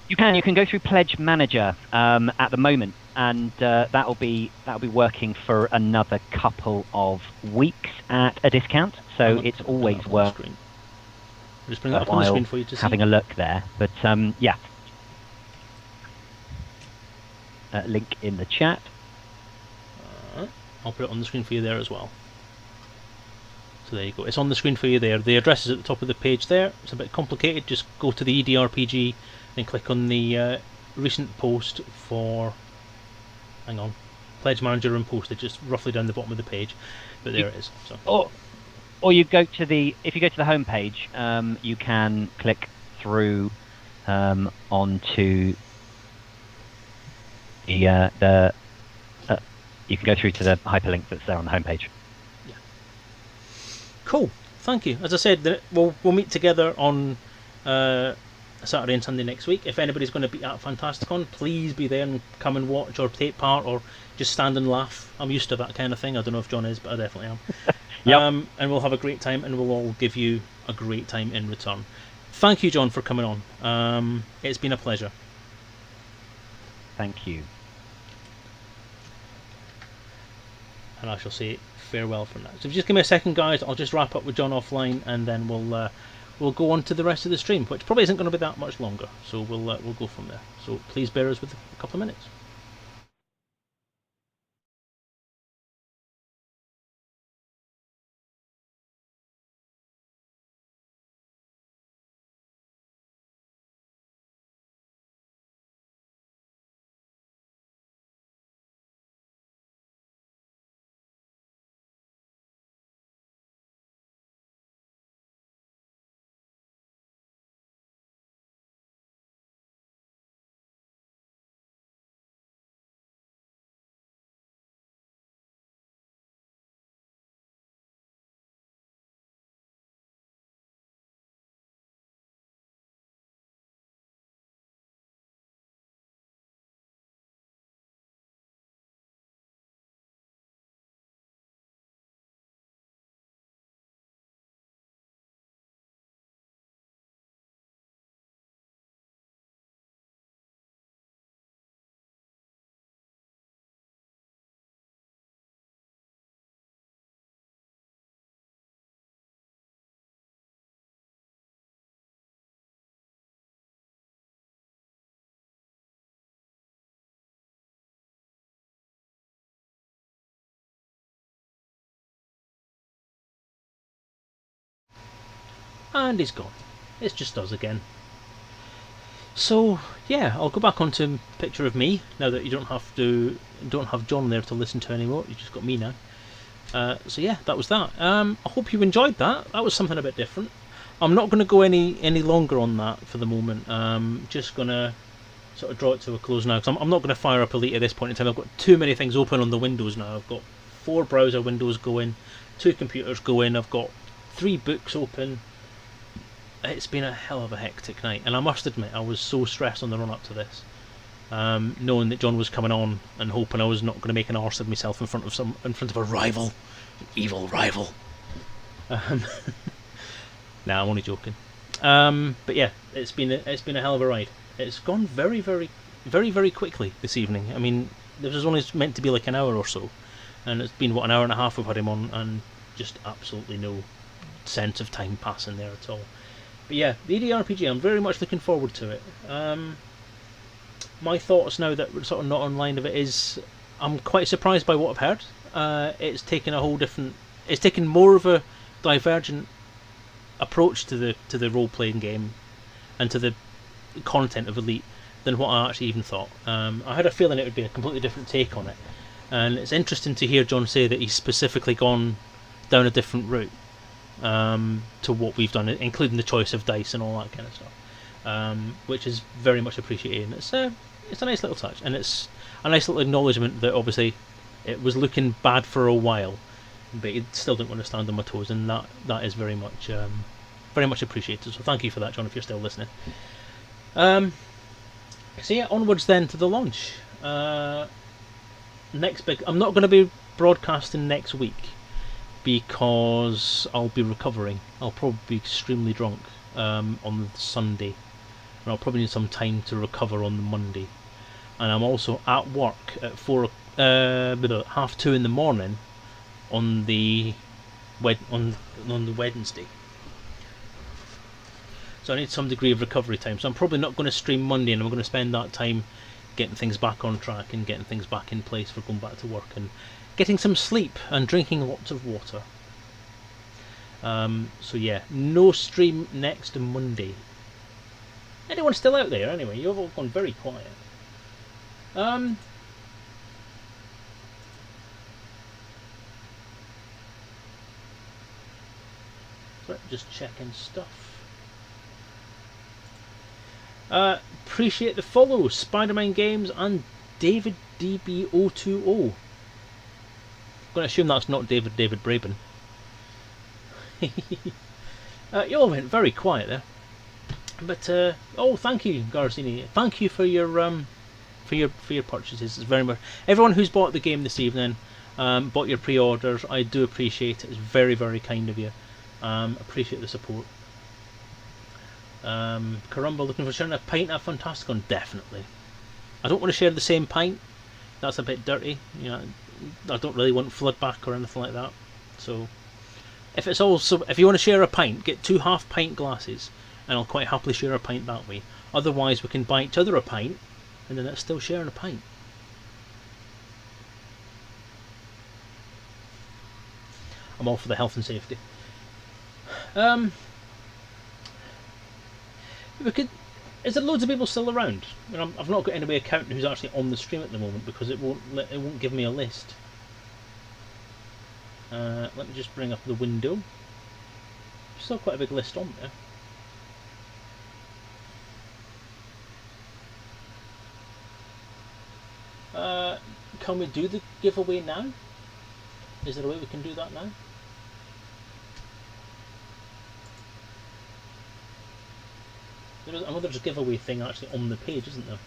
You can go through Pledge Manager at the moment, and that'll be working for another couple of weeks at a discount. So it's always worth just bring that up on the screen for you to see. Having a look there, but yeah. Link in the chat. I'll put it on the screen for you there as well. So there you go. It's on the screen for you there. The address is at the top of the page there. It's a bit complicated. Just go to the EDRPG and click on the recent post for... Hang on. Pledge Manager and posted just roughly down the bottom of the page. But there it is. So. Or you go to if you go to the home page, you can click through onto the you can go through to the hyperlink that's there on the homepage. Yeah. Cool. Thank you. As I said, we'll meet together on Saturday and Sunday next week. If anybody's going to be at Fantasticon, please be there and come and watch or take part or just stand and laugh. I'm used to that kind of thing. I don't know if John is, but I definitely am. Yep. And we'll have a great time, and we'll all give you a great time in return. Thank you, John, for coming on. It's been a pleasure. Thank you. And I shall say farewell for now. So if you just give me a second, guys, I'll just wrap up with John offline, and then we'll go on to the rest of the stream, which probably isn't going to be that much longer. So we'll go from there. So please bear us with a couple of minutes. and he's gone. It's just us again. So yeah, I'll go back onto a picture of me now that you don't have John there to listen to anymore. You just got me now. So yeah, that was that. I hope you enjoyed that. That was something a bit different. I'm not going to go any longer on that for the moment. Just going to sort of draw it to a close now, because I'm not going to fire up Elite at this point in time. I've got too many things open on the windows now. I've got 4 browser windows going, 2 computers going, I've got 3 books open. It's been a hell of a hectic night, and I must admit I was so stressed on the run up to this, knowing that John was coming on and hoping I was not going to make an arse of myself in front of a rival, an evil rival. Nah, I'm only joking. But yeah, it's been a hell of a ride. It's gone very, very, very, very quickly this evening. I mean, this was only meant to be like an hour or so, and it's been an hour and a half we've had him on, and just absolutely no sense of time passing there at all. But yeah, the EDRPG, I'm very much looking forward to it. My thoughts now that we're sort of not online of it is, I'm quite surprised by what I've heard. It's taken more of a divergent approach to the role-playing game and to the content of Elite than what I actually even thought. I had a feeling it would be a completely different take on it, and it's interesting to hear John say that he's specifically gone down a different route to what we've done, including the choice of dice and all that kind of stuff, which is very much appreciated. And it's a nice little touch, and it's a nice little acknowledgement that obviously it was looking bad for a while, but you still didn't want to stand on my toes, and that is very much appreciated. So thank you for that, John, if you're still listening. So yeah, onwards then to the launch. Next big. I'm not going to be broadcasting next week because I'll be recovering. I'll probably be extremely drunk on Sunday, and I'll probably need some time to recover on the Monday. And I'm also at work at 2:30 in the morning on the Wednesday. So I need some degree of recovery time. So I'm probably not going to stream Monday, and I'm going to spend that time getting things back on track and getting things back in place for going back to work and getting some sleep and drinking lots of water. So yeah, no stream next Monday. Anyone still out there anyway? You've all gone very quiet. Just checking stuff. Appreciate the follow, Spidermind Games and David DB020. I'm going to assume that's not David Braben. You all went very quiet there. But oh, thank you, Garzini. Thank you for your purchases. It's very much everyone who's bought the game this evening, bought your pre-orders. I do appreciate it. It's very, very kind of you. Appreciate the support. Carumba looking for sharing a pint at Fantasticon. Definitely. I don't want to share the same pint. That's a bit dirty. You know, I don't really want floodback or anything like that. So, if you want to share a pint, get 2 half-pint glasses, and I'll quite happily share a pint that way. Otherwise, we can buy each other a pint, and then it's still sharing a pint. I'm all for the health and safety. Is there loads of people still around? You know, I've not got anybody counting who's actually on the stream at the moment because it won't give me a list. Let me just bring up the window. Still quite a big list on there. Can we do the giveaway now? Is there a way we can do that now? I know there's a giveaway thing actually on the page, isn't there?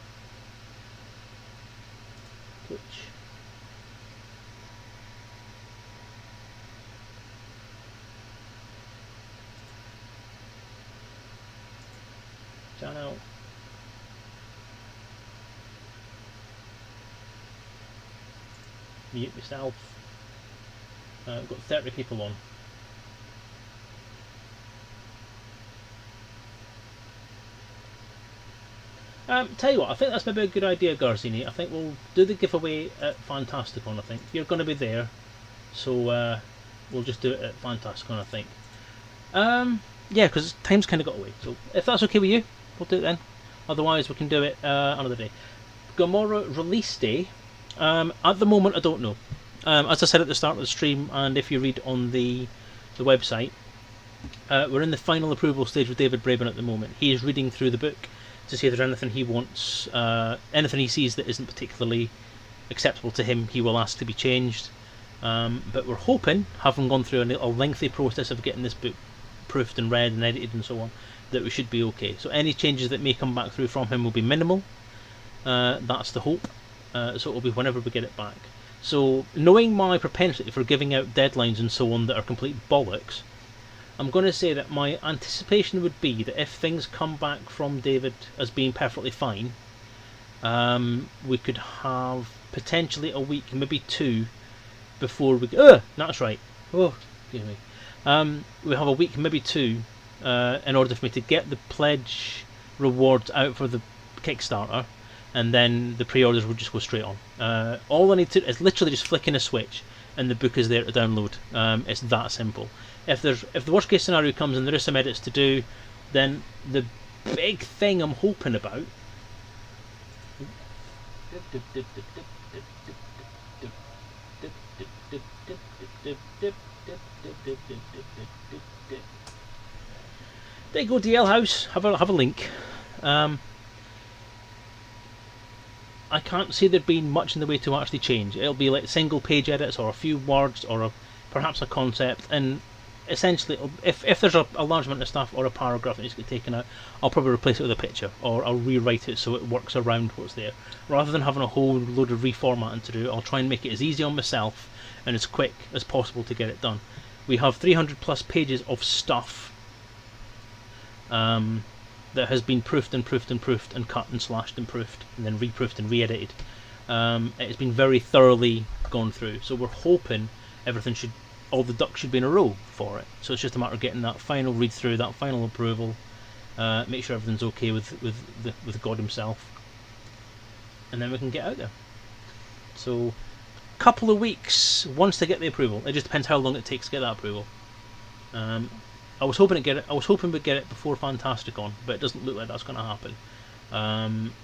Twitch. Channel. Mute yourself. We've got 30 people on. Tell you what, I think that's maybe a good idea, Garzini. I think we'll do the giveaway at Fantasticon, I think. You're going to be there, so we'll just do it at Fantasticon, I think. yeah, because time's kind of got away. So if that's okay with you, we'll do it then. Otherwise, we can do it another day. Gamora release day. At the moment, I don't know. As I said at the start of the stream, and if you read on the website, we're in the final approval stage with David Braben at the moment. He is reading through the book to see if there's anything he wants, anything he sees that isn't particularly acceptable to him, he will ask to be changed. But we're hoping, having gone through a lengthy process of getting this book proofed and read and edited and so on, that we should be okay. So any changes that may come back through from him will be minimal. That's the hope. So it'll be whenever we get it back. So knowing my propensity for giving out deadlines and so on that are complete bollocks, I'm going to say that my anticipation would be that if things come back from David as being perfectly fine, we could have potentially a week, maybe two, before we... that's right. Oh, excuse me. We have a week, maybe two, in order for me to get the pledge rewards out for the Kickstarter, and then the pre-orders will just go straight on. All I need to is literally just flicking a switch, and the book is there to download. It's that simple. If the worst case scenario comes and there is some edits to do, then the big thing I'm hoping about... There you go, DL House. Have a link. I can't see there being much in the way to actually change. It'll be like single page edits or a few words or perhaps a concept, and essentially if there's a large amount of stuff or a paragraph that needs to get taken out, I'll probably replace it with a picture, or I'll rewrite it so it works around what's there. Rather than having a whole load of reformatting to do, I'll try and make it as easy on myself and as quick as possible to get it done. We have 300 plus pages of stuff that has been proofed and proofed and proofed and cut and slashed and proofed and then reproofed and re-edited. It's been very thoroughly gone through, so we're hoping all the ducks should be in a row for it. So it's just a matter of getting that final read through, that final approval, make sure everything's okay with God himself, and then we can get out there. So couple of weeks once they get the approval. It just depends how long it takes to get that approval. I was hoping we'd get it before Fantasticon, but it doesn't look like that's going to happen.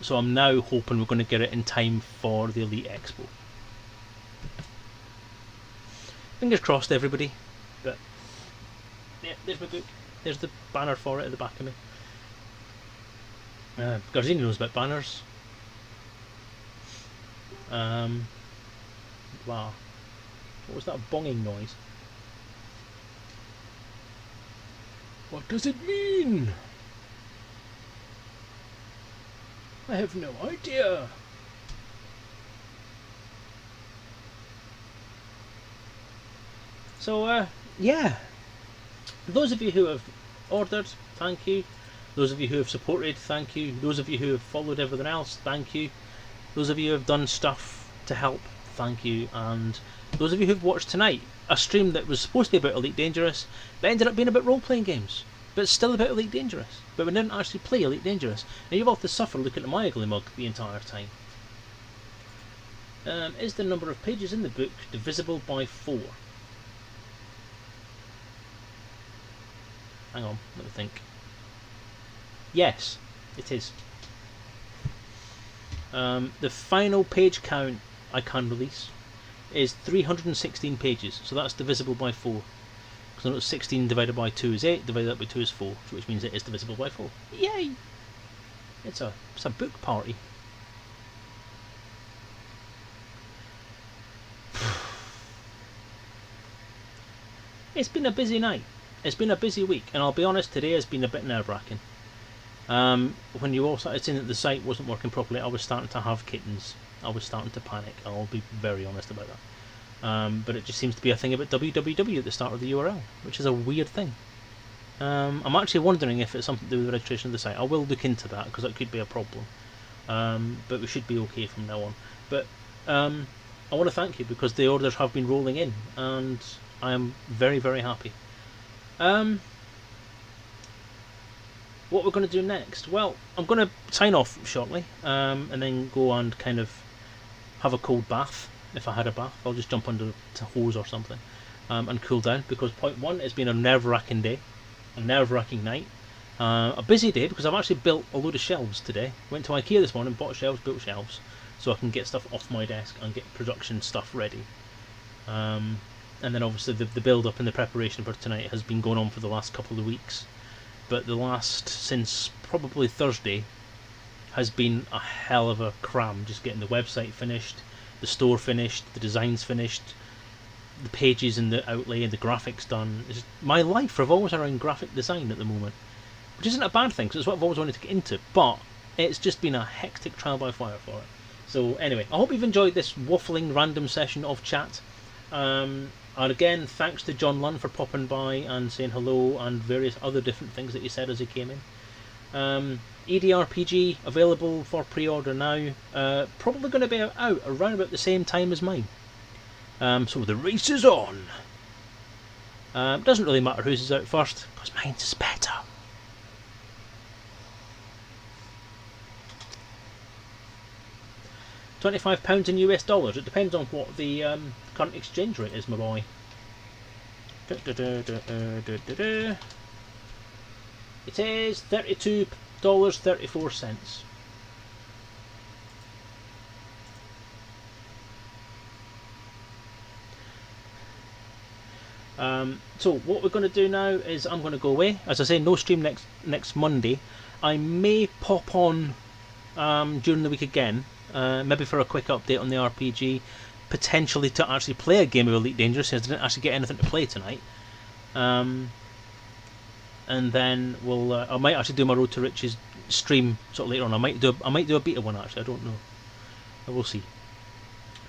So I'm now hoping we're going to get it in time for the Elite Expo. Fingers crossed, everybody. But yeah, there's my book. There's the banner for it at the back of me. Garzini knows about banners. Wow. What was that bonging noise? What does it mean? I have no idea. So, yeah. Those of you who have ordered, thank you. Those of you who have supported, thank you. Those of you who have followed everything else, thank you. Those of you who have done stuff to help, thank you. And those of you who've watched tonight, a stream that was supposed to be about Elite Dangerous, but ended up being about role-playing games, but still about Elite Dangerous. But we didn't actually play Elite Dangerous. And you've all to suffer looking at my ugly mug the entire time. Is the number of pages in the book divisible by 4? Hang on, let me think. Yes, it is. The final page count I can release is 316 pages, so that's divisible by 4. Because I know 16 divided by 2 is 8, divided by 2 is 4, which means it is divisible by 4. Yay! It's a book party. It's been a busy night. It's been a busy week, and I'll be honest, today has been a bit nerve-wracking. When you all started saying that the site wasn't working properly, I was starting to have kittens. I was starting to panic. I'll be very honest about that. But it just seems to be a thing about www at the start of the URL, which is a weird thing. I'm actually wondering if it's something to do with the registration of the site. I will look into that, because that could be a problem. But we should be okay from now on. But I want to thank you, because the orders have been rolling in, and I am very, very happy. What we're going to do next? Well, I'm going to sign off shortly, and then go and kind of have a cold bath. If I had a bath, I'll just jump under a hose or something, and cool down, because point 1, it's been a nerve-wracking day. a nerve-wracking night. A busy day because I've actually built a load of shelves today. Went to IKEA this morning, bought shelves, built shelves, so I can get stuff off my desk and get production stuff ready. And then obviously the build-up and the preparation for tonight has been going on for the last couple of weeks. But the last, since probably Thursday, has been a hell of a cram. Just getting the website finished, the store finished, the designs finished, the pages and the outlay and the graphics done. It's my life revolves around graphic design at the moment, which isn't a bad thing because it's what I've always wanted to get into, but it's just been a hectic trial by fire for it. So anyway, I hope you've enjoyed this waffling random session of chat. And again, thanks to John Lunn for popping by and saying hello and various other different things that he said as he came in. EDRPG available for pre-order now. Probably going to be out around about the same time as mine. So the race is on. Doesn't really matter whose is out first because mine's is better. £25 in US dollars. It depends on what the current exchange rate is, my boy. It is $32.34. So what we're going to do now is I'm going to go away. As I say, no stream next Monday. I may pop on during the week again. Maybe for a quick update on the RPG, potentially to actually play a game of Elite Dangerous, since I didn't actually get anything to play tonight. And then I might actually do my Road to Riches stream sort of later on. I might do a beta one actually. I don't know. I will see.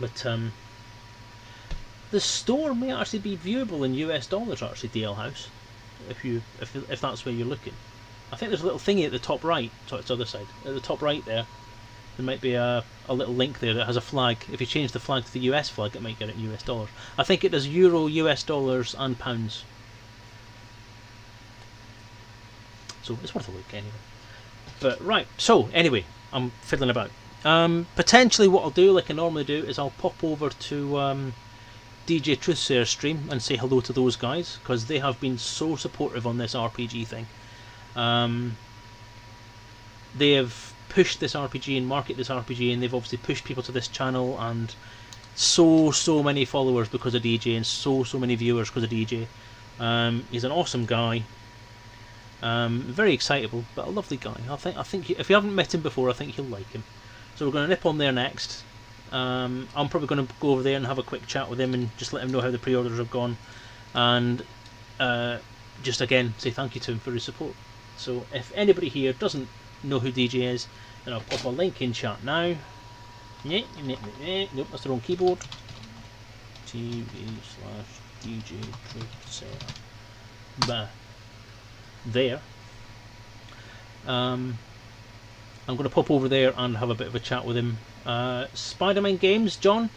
But the store may actually be viewable in US dollars. Actually, DL House, if that's where you're looking. I think there's a little thingy at the top right. So it's the other side. At the top right there. There might be a little link there that has a flag. If you change the flag to the US flag, it might get it in US dollars. I think it does Euro, US dollars, and pounds. So it's worth a look anyway. But right, so anyway, I'm fiddling about. Potentially what I'll do, like I normally do, is I'll pop over to DJ Truthsayer's stream and say hello to those guys, because they have been so supportive on this RPG thing. They have pushed this RPG and market this RPG, and they've obviously pushed people to this channel, and so many followers because of DJ, and so many viewers because of DJ. He's an awesome guy, very excitable, but a lovely guy. I think if you haven't met him before, I think you'll like him. So we're going to nip on there next. I'm probably going to go over there and have a quick chat with him and just let him know how the pre-orders have gone, and just again say thank you to him for his support. So if anybody here doesn't know who DJ is, then I'll pop a link in chat now. Nope, that's the wrong keyboard. TV/DJ Truthsayer. There. I'm going to pop over there and have a bit of a chat with him. Spidermind Games, John,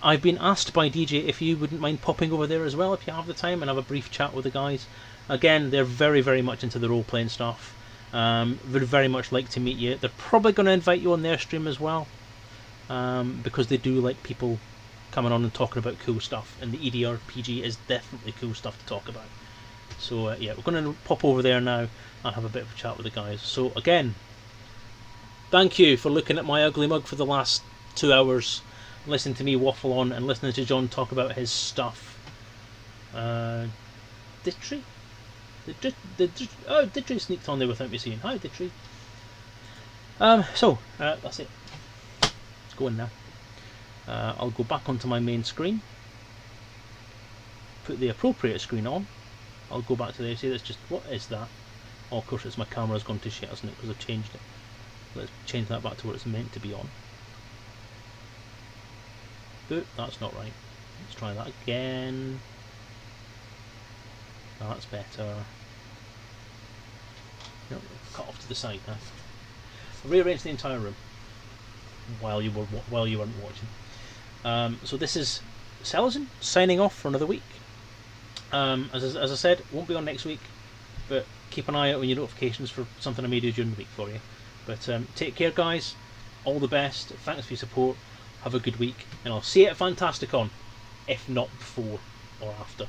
I've been asked by DJ if you wouldn't mind popping over there as well if you have the time and have a brief chat with the guys. Again, they're very much into the role-playing stuff. Would very much like to meet you. They're probably going to invite you on their stream as well, because they do like people coming on and talking about cool stuff, and the EDRPG is definitely cool stuff to talk about. So yeah, we're going to pop over there now and have a bit of a chat with the guys. So again, thank you for looking at my ugly mug for the last 2 hours, listening to me waffle on and listening to John talk about his stuff. Ditry? Ditry sneaked on there without me seeing. Hi, Ditry. So that's it. Let's go in now. I'll go back onto my main screen, put the appropriate screen on. I'll go back to there. See, that's just, what is that? Oh, of course, it's my camera's gone to shit, hasn't it? Because I've changed it. Let's change that back to where it's meant to be on. But that's not right. Let's try that again. That's better. No, cut off to the side now. Rearrange the entire room while you weren't watching. So this is Selezen signing off for another week. As I said, won't be on next week, but keep an eye out on your notifications for something I may do during the week for you. But take care, guys. All the best. Thanks for your support. Have a good week, and I'll see you at Fantasticon, if not before or after.